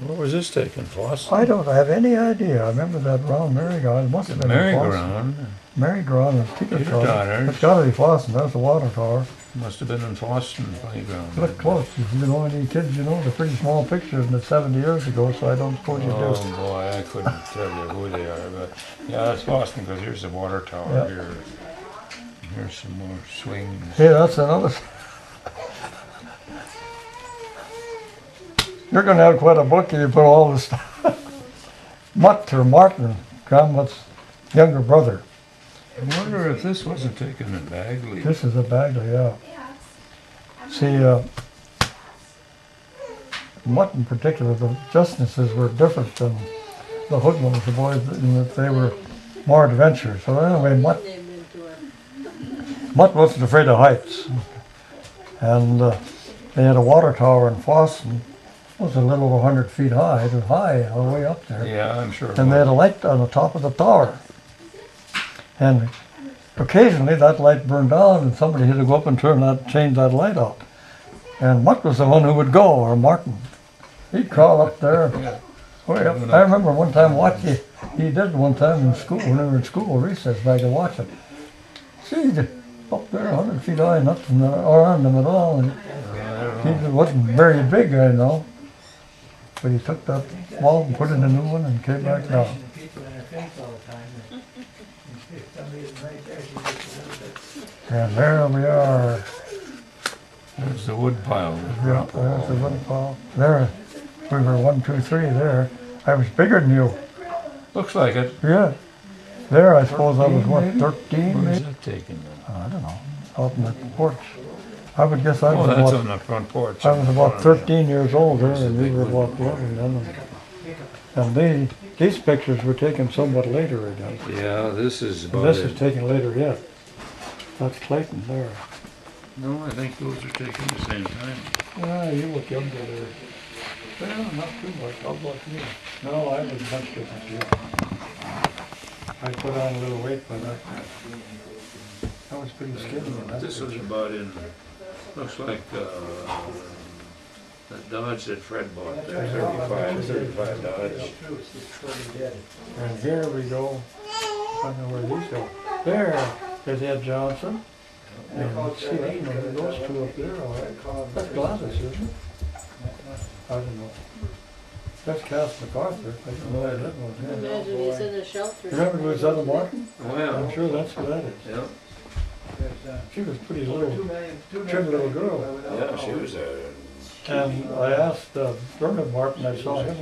Where was this taken, Foss? I don't have any idea. I remember that round merry-go-round. It must have been in Boston. Merry-go-round. Merry-go-round and Peter Teeter-totter. Totter. It's got to be Boston. There's the water tower. Must have been in Boston playground. Look close. If you know any kids, you know, they're pretty small pictures and it's 70 years ago, so I don't suppose you do. Oh boy, I couldn't tell you who they are, but yeah, that's Boston because here's the water tower Yeah. here. Here's some more swings. Hey, that's another. You're going to have quite a book if you put all this stuff. Mutt or Martin, Grandma's younger brother. I wonder if this wasn't taken in Bagley. This is a Bagley, yeah. See, Mutt in particular, the Justices were different than the Houglums, the boys, in that they were more adventurous. So anyway, Mutt wasn't afraid of heights. And they had a water tower in Boston. It was a little over 100 feet high. It was high all the way up there. Yeah, I'm sure. And they had a light on the top of the tower. And occasionally that light burned out and somebody had to go up and change that light out. And Mutt was the one who would go, or Martin. He'd crawl up there. Way up. I remember one time watching, he did one time in school, when we were in school recess, back to watch it. See, up there 100 feet high, nothing around him at all. And he wasn't very big, I know. But he took that wall and put in a new one and came back down. And there we are. There's the wood pile. Yeah, there's the wood pile. There, we were 1, 2, 3 there. I was bigger than you. Looks like it. Yeah. There, I suppose I was, what, 13 Where's maybe? that taken then? I don't know. Out in the porch. I would guess I Oh, was that's about, on the front porch. I was about 13 years old there, and we were about 11 then. And these pictures were taken somewhat later again. Yeah, this is And about this it. is taken later yet. That's Clayton there. No, I think those are taken at the same time. Yeah, you look younger there. Well, not too much. How about you? No, I was much different than you. I put on a little weight by that time. I was pretty skinny in that This was picture. about in, looks like, the Dodge that Fred bought there, 35 Dodge. And here we go. I don't know where these go. There is Ed Johnson. And see, I don't know who those two up there are. That's Gladys, isn't it? I don't know. That's Cass MacArthur. I don't know who that was. Yeah. Imagine he's in a shelter. Remember Louisetta Martin? Oh, yeah. I'm sure that's who that is. Yeah, She was a pretty little, trim little girl. yeah, she was a, And I asked Bernard Martin, I saw him,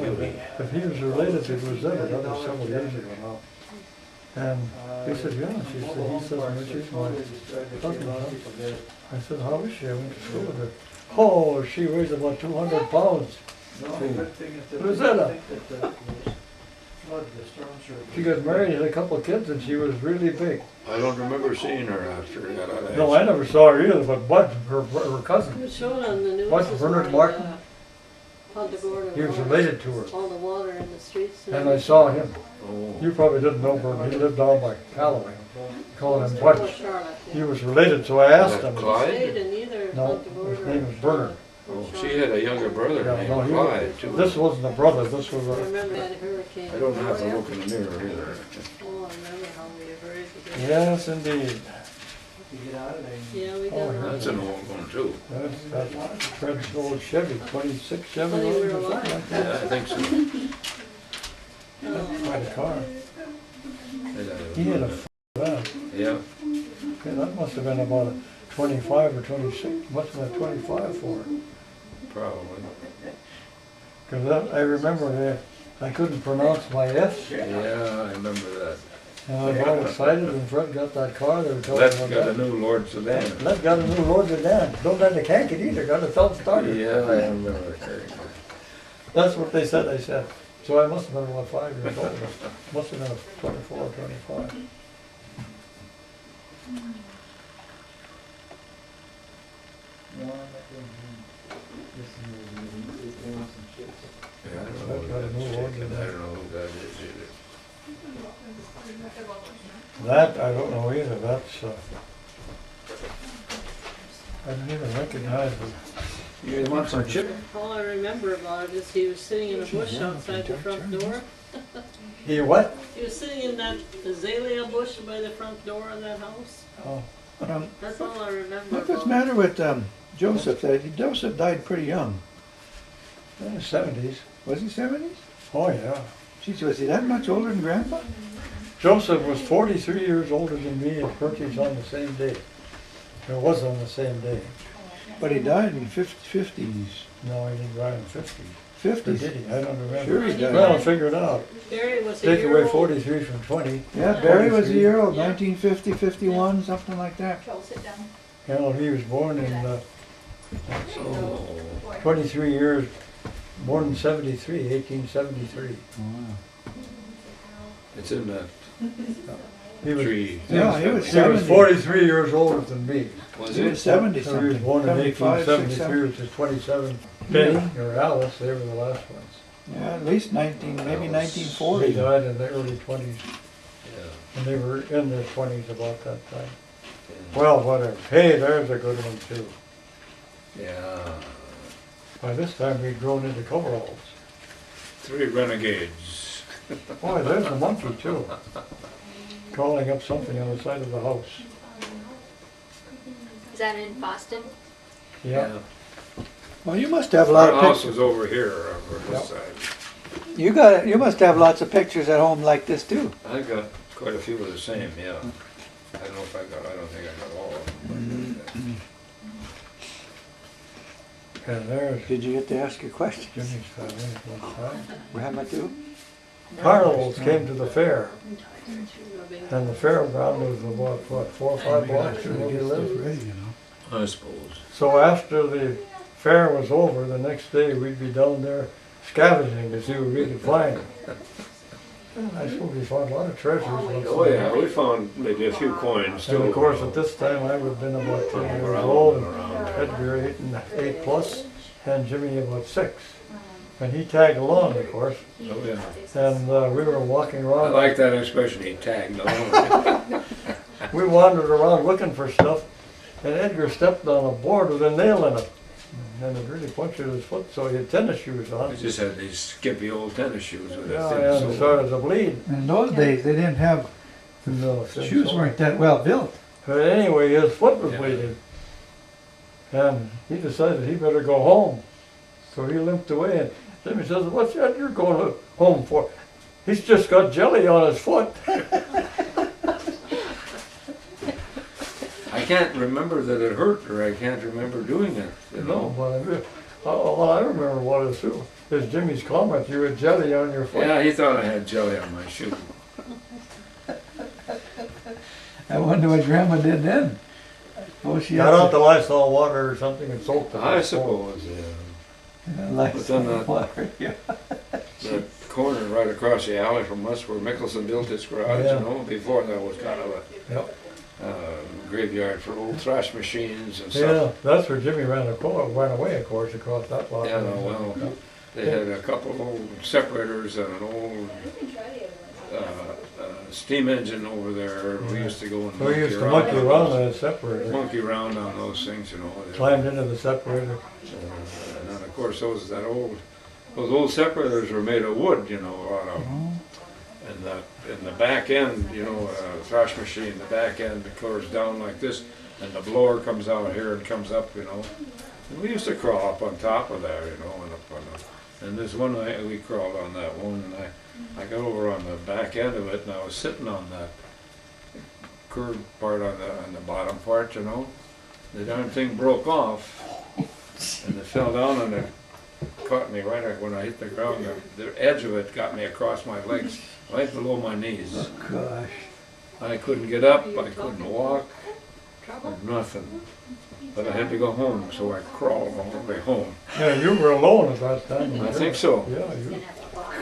if he was related to Rosetta. That was several years ago now. And he said, yeah. He said, well, she's my cousin. Huh? I said, how is she? I went to school with her. Oh, she weighs about 200 pounds. Rosetta. She got married, had a couple of kids, and she was really big. I don't remember seeing her after that. No, I never saw her either, but Bud, her It cousin, was shown on the news. What, this Bernard morning, Martin? Punta Gorda he was water. related to her. All the water in the streets. And I saw him. Oh, You probably didn't know Bernard. He lived down by Callaway. Called him Oh, Butch. Charlotte, He yeah. was related, so I asked him. Clyde? Stayed in either No, Punta Gorda his name or was Bernard. Charlotte. oh, she had a younger brother Yeah, no, named he Clyde, too. this wasn't a brother, this was I a, remember that hurricane. I don't have to Gloria. look in the mirror either. Oh, I remember how we were very together. yes, indeed. Yeah, we got Oh, along. That's an old one, too. That's Fred's old Chevy, 26 Chevy Funny we were or something like alive. Yeah, that. I think so. Oh, Quite a car. Yeah. He had a van. Yeah, Okay, that must have been about a 25 or 26, must have been 25 for it. probably. Because I remember I couldn't pronounce my S. Yeah, I remember that. And I was all excited when Fred got that car. They were telling Les me got a about new Lord Sedan. that. Les got a new Lord sedan. Don't have to cank it either. Got a self-starter. Yeah, I remember that. That's what they said. So I must have been about 5 years old. Must have been 24 or 25. Yeah, I don't know That's got a who new that's Lord taken. Sedan. I don't know who that is either. That I don't know either. That's I didn't even recognize it. You guys want some chip? all I remember about it is he was sitting in a bush outside the front door. He what? He was sitting in that azalea bush by the front door of that house. Oh, That's all I remember. What's the about matter with Joseph? Joseph died pretty young. in the 70s. Was he 70s? Oh yeah. Geez, was he that much older than Grandpa? Joseph was 43 years older than me and Perky's on the same day. It was on the same day. But he died in 50s. No, he didn't die in the 50s. Or did he? I don't remember. Sure he did. Well, figure it out. Barry was a Take year away old. 43 from 20. Yeah, Barry was a year old, Yeah. 1950, 51, something like that. Joel, sit down. You know, he was born in Oh, 23 years, born in 73, 1873. it's in that He was, tree. Yeah, he was he was 70. 43 years older than me. Was He was it? 70 So he was something. born in 75, 1873, which is 27. Benny or Alice, they were the last ones. Yeah, at least 19, maybe They 1940. died in the early 20s, Yeah. and they were in their 20s about that time. Yeah. Well, whatever. Hey, there's a good one too. Yeah. By this time, we'd grown into coveralls. 3 renegades. Boy, there's a monkey too, crawling up something on the side of the house. Is that in Boston? Yeah. Well, you must have a lot Our of house pictures. was over here, over Yep. this side. You must have lots of pictures at home like this too. I got quite a few of the same, yeah. I don't know if I don't think I got all of them. And there's Did you get to ask your question? Jimmy's family at one time. Grandma too? Carnivals came to the fair, and the fairground was about, what, 4 or 5 blocks from where we lived? I suppose. So after the fair was over, the next day we'd be down there scavenging to see what we could find. And I suppose we found a lot of treasures. Oh yeah, we found maybe a few coins too. And of course, at this time, I would have been about 10 years old, and Edgar 8 plus, and Jimmy about 6. And he tagged along, of course, Oh yeah. and we were walking I around. like that expression, he tagged along. We wandered around looking for stuff, and Edgar stepped on a board with a nail in it. And it really punctured his foot, so he had tennis shoes I on. just had these skimpy old tennis shoes with Yeah, a thin and it sole. started to bleed. In those days, they didn't have, No, thin shoes sole. weren't that well built. But anyway, his foot was Yeah. bleeding. And he decided he better go home. So he limped away, and Jimmy says, "What's that you're going home for?" He's just got jelly on his foot. I can't remember that it hurt, or I can't remember doing it, you No, know. but all I remember what is too is Jimmy's comment, you had jelly on your foot. Yeah, he thought I had jelly on my shoe. I wonder what Grandma did then. Oh, she Got out the Lysol water or something and soaked it. I suppose, yeah. like But then that- water, yeah. That corner right across the alley from us where Mickelson built his garage, Yeah. you know, before that was kind of Yep. a graveyard for old thrash machines and Yeah, stuff. that's where Jimmy ran away, of course, across that lot. Yeah, no, well, they had a couple of old separators and an old steam engine over there. We used to go and We used to monkey around on that separator. monkey around on those things, you know. Climbed into the separator. And then, of course, those old separators were made of wood, you know, out of, and in the back end, you know, a thrash machine, the back end curves down like this, and the blower comes out here and comes up, you know. And we used to crawl up on top of that, you know, and up on the, and this one night we crawled on that one, and I got over on the back end of it, and I was sitting on that curved part on the bottom part, you know. The darn thing broke off, and it fell down, and it caught me right when I hit the ground. The edge of it got me across my legs, right below my knees. Gosh. I couldn't get up, I couldn't walk, nothing. But I had to go home, so I crawled all the way home. Yeah, you were alone at that time. I think so. Yeah, you.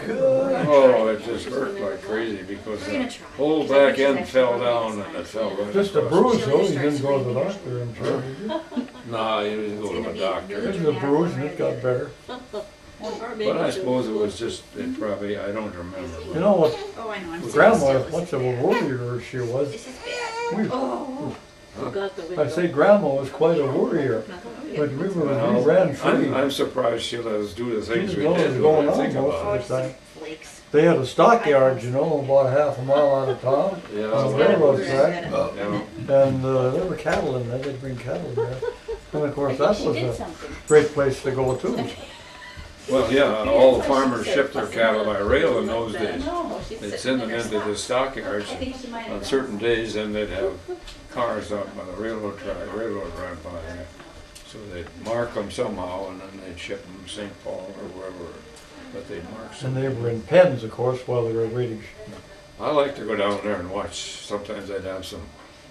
Oh, it just hurt like crazy because the whole back end fell down and it fell right Just a across bruise though, you didn't go to the doctor, I'm sure. did you? No, you didn't go to a doctor. Just a bruise and it got better. But I suppose it was just, it probably, I don't remember. You know what, Oh, I know, I'm sitting Grandma, still. much of a worrier she was. This is bad. We- Forgot the window. I say grandma was quite a worrier, but we Well, ran free. I'm surprised she let us do the She things didn't we know what did was when going I on think most about of it. the time. Flakes. They had a stockyard, you know, about half a mile out of town, on the Yeah, railroad track. yeah. And there were cattle in there, they'd bring cattle there. And of course, that She was did a something. great place to go too. Well, yeah, all the farmers shipped their cattle by rail in those days. No, she's They'd sitting send in them there into the stuck. stockyards I think she might have on done certain days, and they'd have cars out by the railroad track, railroad ran by there. So they'd mark them somehow, and then they'd ship them to St. Paul or wherever, but they'd mark And some. they were in pens, of course, while they were waiting. I like to go down there and watch. Sometimes I'd have some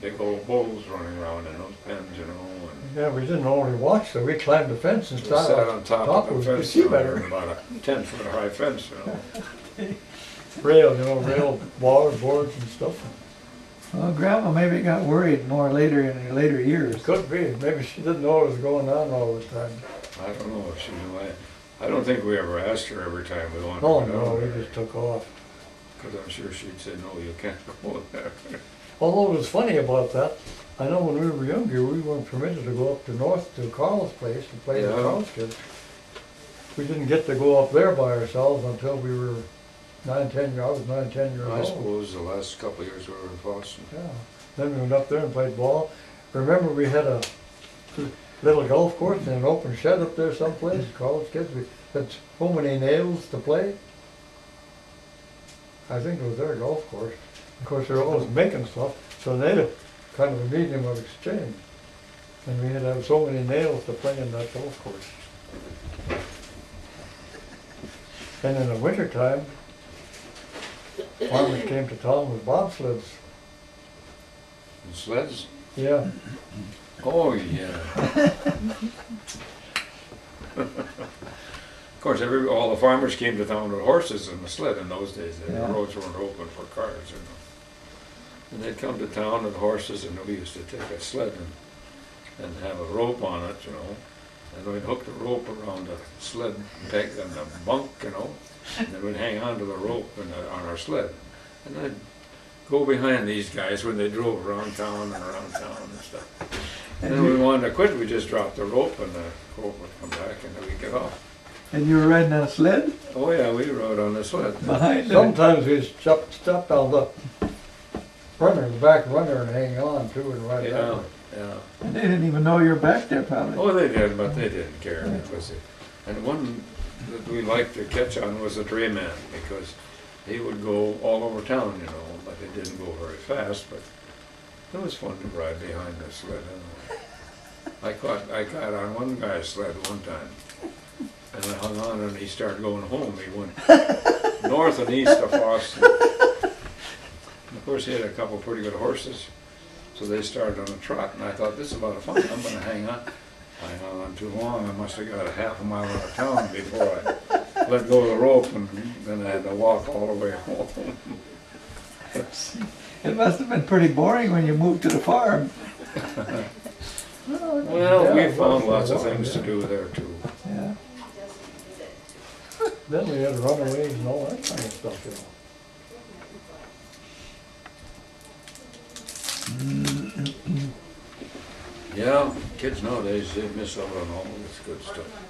big old bulls running around in those pens, you know, and Yeah, we didn't only watch, so we climbed the fence and we sat sat on top top of of the it to fence, see you know, better. about a 10-foot high fence, you know. rail wire boards and stuff. Well, Grandma maybe got worried more later in her later years. Could be, maybe she didn't know what was going on all the time. I don't know if she knew. I don't think we ever asked her every time we wanted Oh to go no, down we there. just took off. Because I'm sure she'd say, no, you can't go there. Although it was funny about that, I know when we were younger, we weren't permitted to go up to north to Carl's place to play with Yeah. Carl's kids. We didn't get to go up there by ourselves until we were 9, 10 years, I was 9, 10 years I old. suppose the last couple of years we were in Boston. Yeah, then we went up there and played ball. Remember we had a little golf course and an open shed up there someplace, Carl's kids, we had so many nails to play. I think it was their golf course. Of course, they were always making stuff, so they had kind of a medium of exchange. And we had to have so many nails to play in that golf course. And in the wintertime, farmers came to town with bobsleds. And sleds? Yeah, Oh, yeah. Of course, all the farmers came to town with horses and a sled in those days. The Yeah. roads weren't open for cars, you know. And they'd come to town with horses, and we used to take a sled and have a rope on it, you know. And we'd hook the rope around the sled peg and the bunk, you know. And then we'd hang onto the rope on our sled. And I'd go behind these guys when they drove around town and stuff. And then when we wanted to quit, we just dropped the rope and the rope would come back and then we'd get off. And you were riding on a sled Oh yeah, we rode on the sled. behind it. sometimes we step on the runner, the back runner and hang on too and ride that Yeah, way. yeah. And they didn't even know you were back there probably. Oh, they did, but they didn't care. And one that we liked to catch on was a drayman because he would go all over town, you know, but he didn't go very fast, but it was fun to ride behind the sled. I got on one guy's sled one time, and I hung on and he started going home. He went north and east of Boston. And of course, he had a couple of pretty good horses, so they started on a trot, and I thought, this is a lot of fun, I'm gonna hang on. I hung on too long, I must have got a half a mile out of town before I let go of the rope, and then I had to walk all the way home. It must have been pretty boring when you moved to the farm. Well, Yeah, we it found was for a lots of while, things to yeah. do there too. Yeah. Then we had runaways and all that kind of stuff, you know. Yeah, kids nowadays, they miss out on all this good stuff.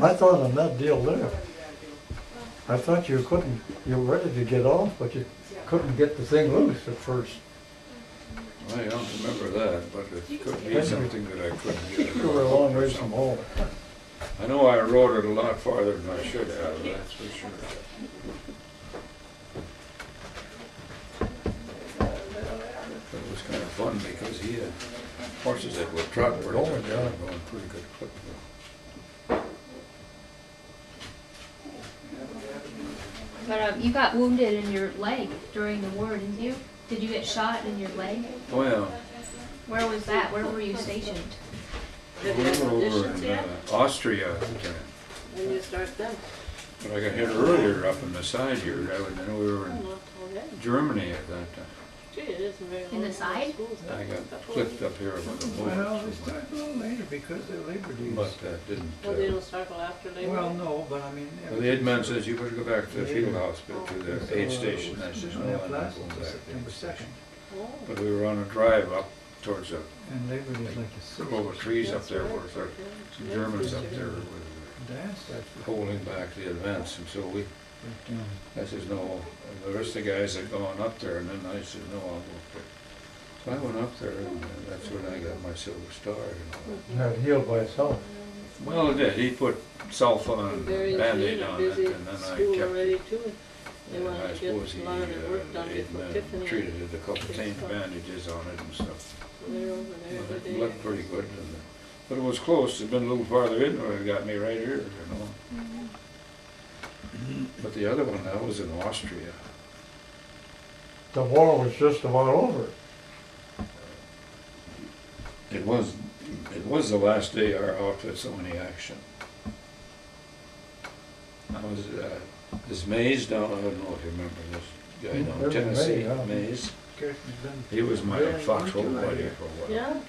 I thought on that deal there, I thought you were ready to get off, but you couldn't get the thing loose at first. I don't remember that, but it could be something that I couldn't get. You were a long ways from home. I know I rode it a lot farther than I should have, that's for sure. But it was kind of fun because he had horses that would trot pretty Going, good, yeah. going pretty good clip. But you got wounded in your leg during the war, didn't you? Did you get shot in your leg? Oh yeah, Where was that? Where were you stationed? we were over in Austria at the time. When you start them. But I got hit earlier up in the side here. I know we were in Not already. Germany at that time. Gee, it isn't very long. In the side? I got clipped up here with a Well, bullet. they started a little later because of Labor Days. But that didn't. Well, they don't start till after Labor Well, Day. no, but I mean. Well, the head man says, you better go back to the field hospital, to the aid station. I says, no, I'm not Last going until back. September 2nd. Oh. But we were on a drive up towards the And Labor Day is like a grove of trees up there where the Germans up there were dance. holding back the advance. And so we, Yeah. I says, no. And the rest of the guys had gone up there, and then I said, no, I'll go up there. So I went up there, and that's when I got my silver star. You know. That healed by itself. Well, it did. He put sulfa and Very Band-Aid busy, on it, busy and then I school kept already it. too. They And wanted I to get suppose he a lot of their work done before Tiffany. treated it a couple of bandages on it and stuff. They're over there But every it day. looked pretty good, and But it was close, it'd been a little farther in, or it got me right here, you know. But the other one, that was in Austria. The war was just about over. It was the last day our outfit saw any action. I was, this Mays down, I don't know if you remember this guy down in Tennessee, Mays. He was my foxhole buddy for a while. Yeah,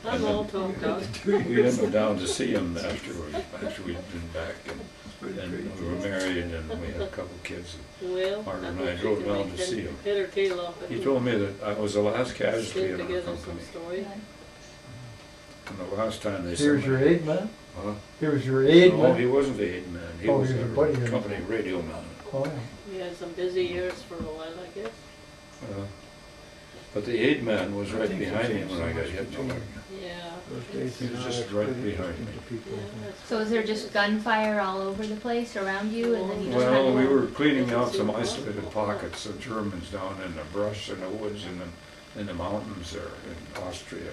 I'm all talked out. We didn't go down to see him after we'd been back, and we were married, and we had a couple kids. Well, Martin and I drove down to see him. Head or tail off it. He told me that I was the last casualty String in our together some company. story. And the last time they He was your aid man? Huh? He was your aid No, man? he wasn't the aid man. He Oh, was he was a a buddy, yeah. company radio man. Oh, yeah. We had some busy years for a while, I guess. But the aid man was right behind me when I got hit in the leg. Yeah. He was just right behind me. So was there just gunfire all over the place around you, and then you just Well, had we to... were cleaning out some isolated pockets of Germans down in the brush and the woods and in the mountains there in Austria.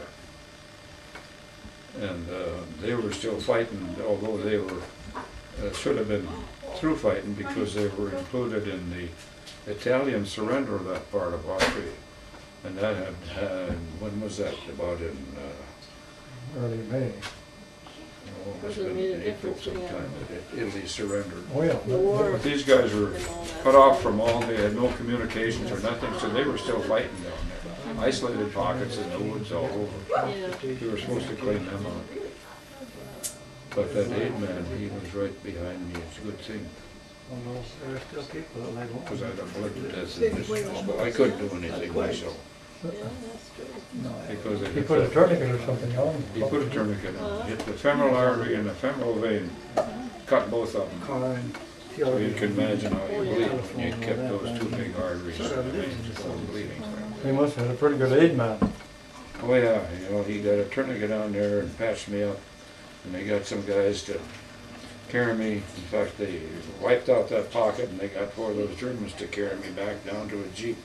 And they were still fighting, although they were, should have been through fighting because they were included in the Italian surrender of that part of Austria. And that had, when was that? About in, Early May. oh, it must have been in April sometime that Italy surrendered. Oh, yeah. The war. But these guys were cut off from all, they had no communications or nothing, so they were still fighting down there. Isolated pockets in the woods all over. Yeah. We were supposed to clean them out. But that aid man, he was right behind me, it's a good thing. Because I'd have bled to death in this hospital. I couldn't do anything myself. Yeah, that's true. Because He put a tourniquet or something on. he put a tourniquet on, hit the femoral artery and the femoral vein, cut both of them. So you can imagine how you bleed when you kept those two big arteries in the veins all bleeding. He must have had a pretty good aid man. Oh yeah, you know, he got a tourniquet on there and patched me up, and they got some guys to carry me. In fact, they wiped out that pocket and they got four of those Germans to carry me back down to a Jeep.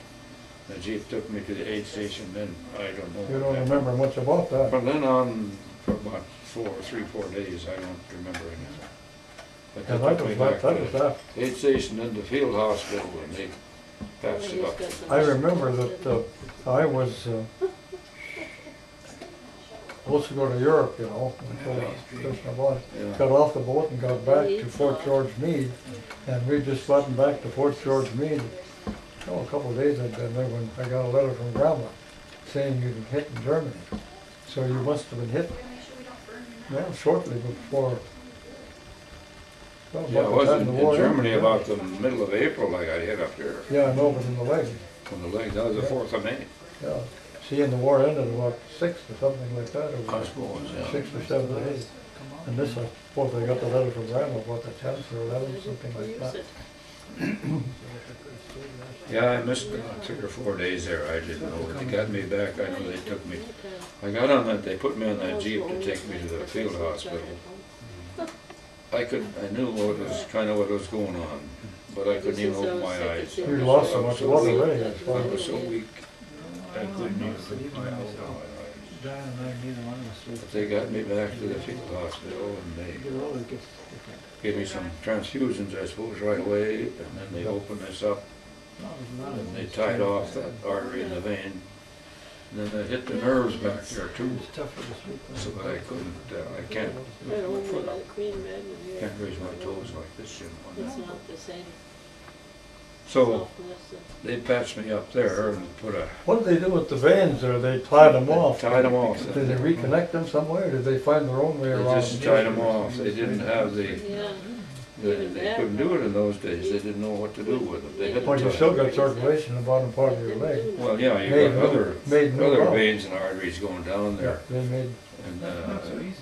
The Jeep took me to the aid station, then I don't know. You don't remember much about that. From then on, for about 4 days, I don't remember anything. But they And that took me was back that to was the that. aid station and the field hospital, and they patched it up. I remember that I was supposed to go to Europe, you know, until Christmas was. Yeah. Got off the boat and got back to Fort George Meade, and we just gotten back to Fort George Meade. Oh, a couple of days I'd been there when I got a letter from Grandma saying you'd been hit in Germany. So you must have been hit, well, shortly before. Well, Yeah, about it the was time in the war Germany ended. about the middle of April I got hit up here Yeah, I know, but in the leg. on the leg. That was the 4th of May. Yeah. See, and the war ended about 6th or something like that. Or I suppose, yeah. 6th or 7th or 8th. And this, I suppose I got the letter from Grandma about the 10th or 11th, something like that. Yeah, I missed 3 or 4 days there. I didn't know. They got me back. I know they took me. I got on that. They put me on that Jeep to take me to the field hospital. I knew what was kind of what was going on, but I couldn't even open my eyes. You lost so much blood already, I I suppose. was so weak. I couldn't even open my eyes. But they got me back to the field hospital and they gave me some transfusions, I suppose, right away, and then they opened this up and they tied off that artery in the vein. And then they hit the nerves back there too, so that I couldn't, I can't lift my foot up. Can't raise my toes like this, you know. It's not the same So softness. they patched me up there and put a, What did they do with the veins there? They tied them off. tied them off. Did they reconnect them somewhere? Did they find their own way They around? just tied them off. They didn't have Yeah. they couldn't do it in those days. They didn't know what to do with them. They had to But you tie still them. got circulation in the bottom part of your leg. Well, yeah, you Made got new- made new other route. veins and arteries going down Yeah, there. they made,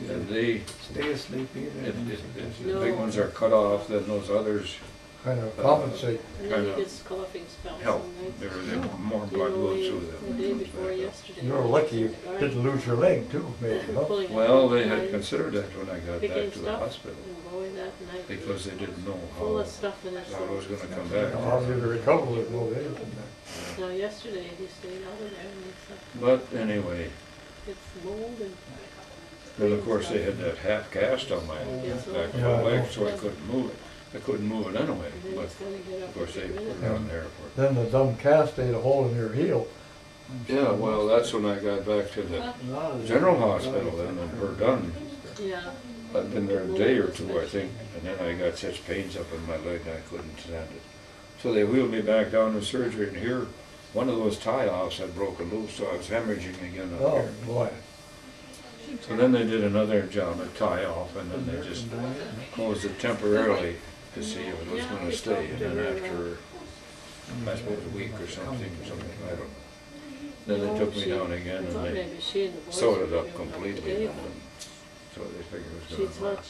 And they, Stay asleep either. if the big ones are cut off, then those others kind of compensate. And then he Kinda gets coughing spells help. some nights. There's more You blood know, goes the- through The them. day before yesterday. You were lucky you didn't lose your leg too, maybe, huh? Pulling Well, they out had lines, considered that when I got picking back to the stuff, hospital, and boy, that night. because they didn't know Full of how stuff in his I was throat. gonna come How back. did you recover with no veins in there? Now, yesterday, he stayed out of there, and it's, But anyway, it's mold and And of course, they had that half cast on my back Yeah, I leg, know. so I couldn't move it. I couldn't move it anyway, but of course, they put it on there for. Then the dumb cast ate a hole in your heel. Yeah, well, that's when I got back to the general hospital then, and we're done. Yeah. I'd been there a day or two, I think, and then I got such pains up in my leg I couldn't stand it. So they wheeled me back down to surgery, and here, one of those tie-offs had broken loose, so I was hemorrhaging again up Oh, here. boy. So then they did another job at tie-off, and then they just closed it temporarily to see if it was gonna stay, and then after, I suppose a week or something, I don't know. Then they took me down again, and they sewed it up completely, and so they figured it was gonna work.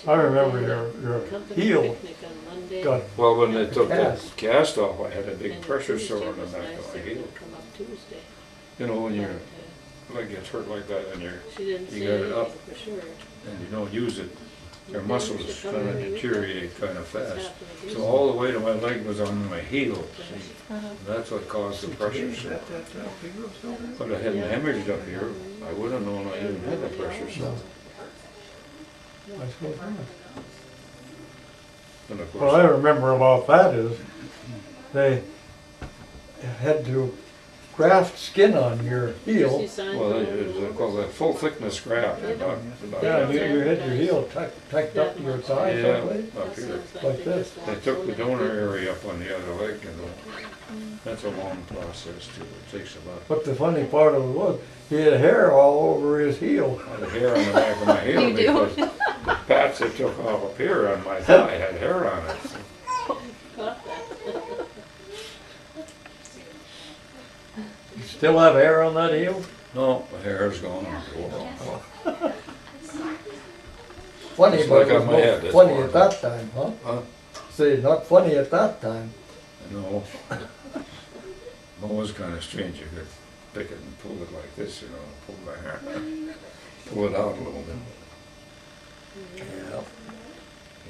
I remember your heel got, Well, when they took the Cast. cast off, I had a big pressure sore on the back of my heel. You know, when your leg gets hurt like that and you got it up and you don't use it, your muscles kind of deteriorate kind of fast. So all the weight of my leg was on my heel. See? That's what caused the pressure sore. But I hadn't hemorrhaged up here, I would have known I even had a pressure sore. I suppose not. And of What I course, remember about that is they had to graft skin on your heel. well, it was called that full thickness graft. About Yeah, and you had your heel tucked up to your thigh Yeah, someplace, up here. like this. They took the donor area up on the other leg, and that's a long process too. It takes about. But the funny part of it was, he had hair all over his heel. I had hair on the back of my heel You do? because the patch they took off up here on my thigh had hair on it. You still have hair on that heel? No, the hair's gone. Funny, It's but like it was on my head, not that's funny more at that time, huh? Huh? See, not funny at that time. No. It was kind of strange. You could pick it and pull it like this, you know, pull my hair, pull it out a little bit. Yeah.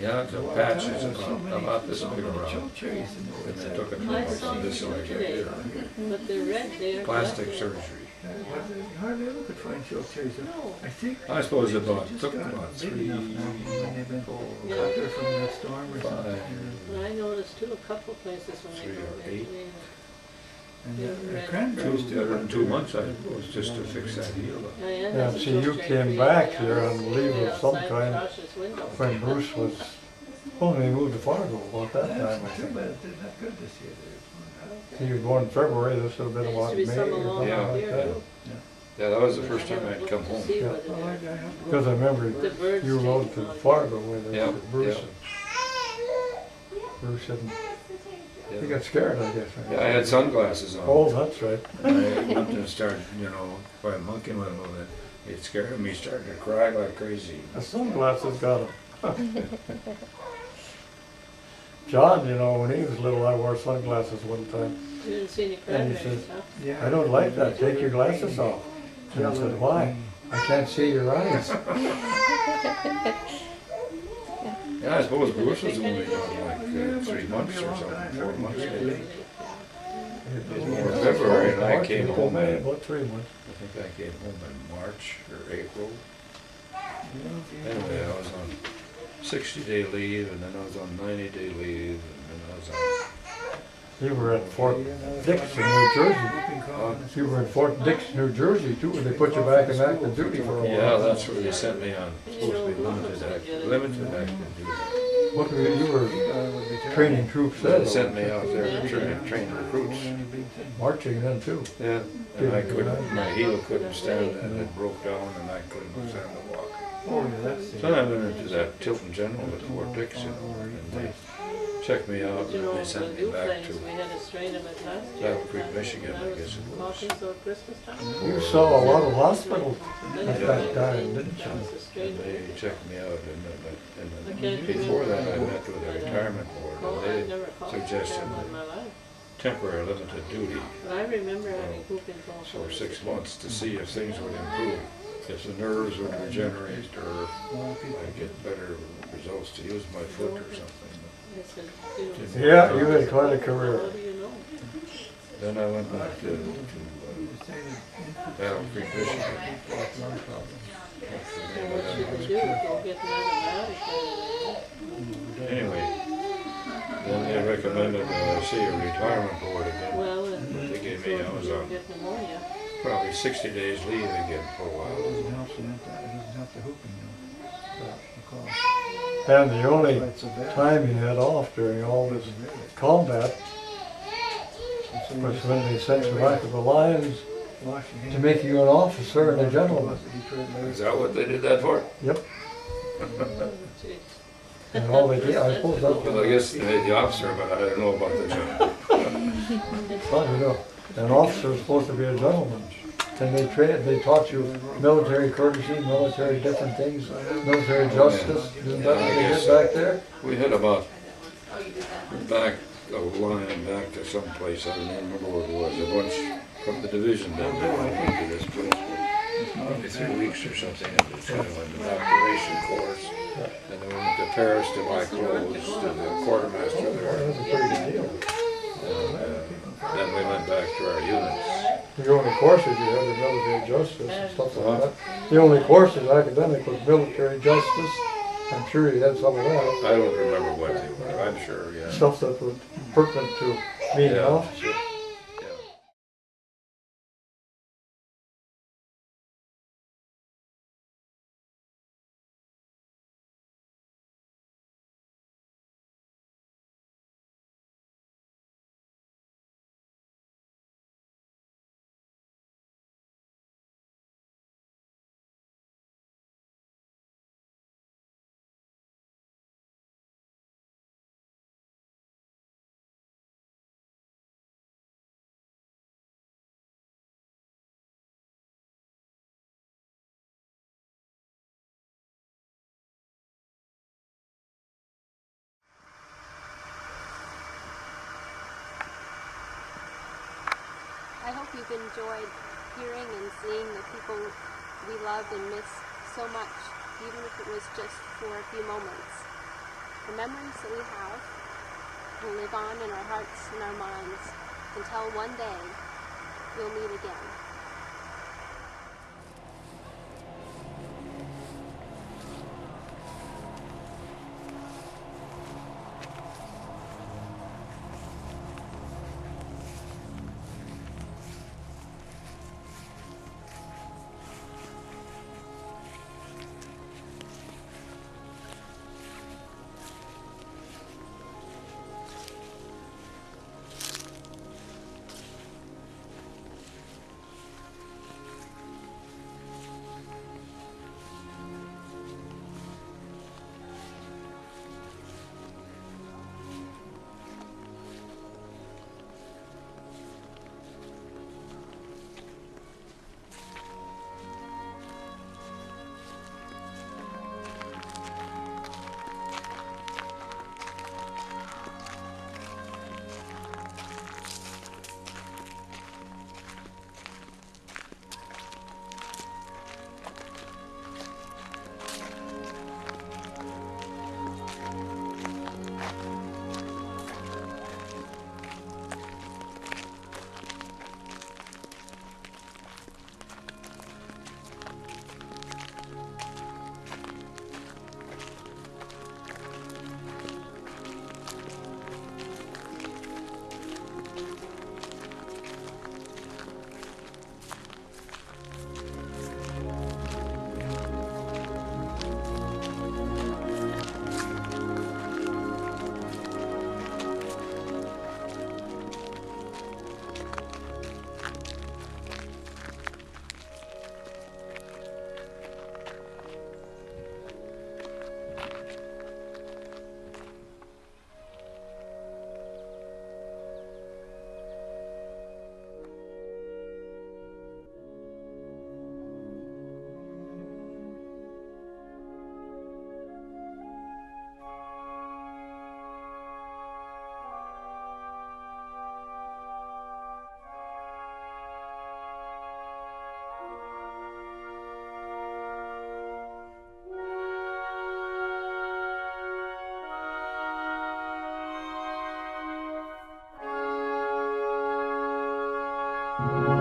Yeah, the patch is about this big around. And they took it from this way right here. But they're red, they're. Plastic surgery. Hardly ever could find choke cherries. I think. I suppose it just took got about maybe 3, when they've been 4, cut there from that storm or 5, something. But I noticed too, a couple places when I 3 go or there. 8. And Yeah, the red. cranberries still. in 2 months, I suppose, just to fix that heel up. Yeah, see, you came back here on leave of some kind when Bruce was, oh, they moved to Fargo about that time, I Too think. bad they're not good this year. He was born in February, this would have been There about used to May be or some along something Yeah. like here that. too. Yeah, that was the first time I'd come home. See Yeah. whether Well, I they're- have to Because I remember The birds you rode take to on. Fargo with Yeah, Bruce. yeah. And Bruce said, he Yeah. got scared, I guess. Yeah, I had sunglasses on. Oh, that's right. And I went and started, you know, by monkeying with him a little bit. It scared me, started to cry like crazy. The sunglasses got him. John, you know, when he was little, I wore sunglasses one time. You didn't see any And he cranberries, says, huh? Yeah. I don't like that, take your glasses off. And I said, why? I can't see your eyes. Yeah, I suppose Bruce was only like 3 months or something, 4 months maybe. It February, and I came home in- About 3 months. I think I came home in March or April. Anyway, I was on 60-day leave, and then I was on 90-day leave, and then I was on. You were at Fort Dix in New Jersey. You were in Fort Dix, New Jersey too, and they put you back in active duty for a while. Yeah, that's where they sent me on. Supposed to be limited active duty. What were you were training troops They then? sent me out there to train recruits. Marching then too. Yeah, and I couldn't, my heel couldn't stand that, it broke down and I couldn't stand to walk. Oh, yeah, that's So I went into that Tilton General at Fort Dix, you know, and they checked me out You and know, they sent me the back duplex, we to had a strain of it last year. Battle Creek, Michigan, That I was guess it was. coffee, so Christmas time. You saw a lot of hospitals at that time, didn't That you? was the strain And of they it. checked me out and I then can't before that I remember. met with the retirement board Oh, I've and never they called suggested them in my life. temporary limited duty But I remember having whooping cough. for 6 months to see if things would improve. If the nerves would regenerate or I'd get better results to use my foot or something. I said, you know, Yeah, you had quite a career. how do you know? Then I went back to Battle Creek, Michigan. So what should we do? Go get an automatic or Anyway, then they recommended I see a retirement board again. well, They gave me, I was on get pneumonia. probably 60 days leave again for a It while. doesn't help, so it doesn't help the hooping, because And the only it's a bad. time he had off during all this combat was when they sent you back to the lines to make you an officer and a gentleman. Is that what they did that for? Yep. Jeez. And all they did, I suppose that's Well, I guess they made the officer, but I don't know about the general. well, you know, an officer is supposed to be a gentleman. And they taught you military courtesy, military different things, military justice. Isn't that what they did back there? We had about back a line back to some place, I don't remember where it was, a bunch from the division down there went to this place for probably 3 weeks or something, and it's kind of an evacuation course. And then we went to Paris to buy clothes to the quartermaster That there. was a pretty good deal. Then we went back to our units. The only courses you had were military justice and stuff like that. The only courses academic was military justice. I'm sure you had some of that. I don't remember what they were, I'm sure, yeah. Stuff that was pertinent to being an Yeah. officer. I hope you've enjoyed hearing and seeing the people we loved and miss so much, even if it was just for a few moments. The memories that we have will live on in our hearts and our minds until one day we'll meet again. Thank you.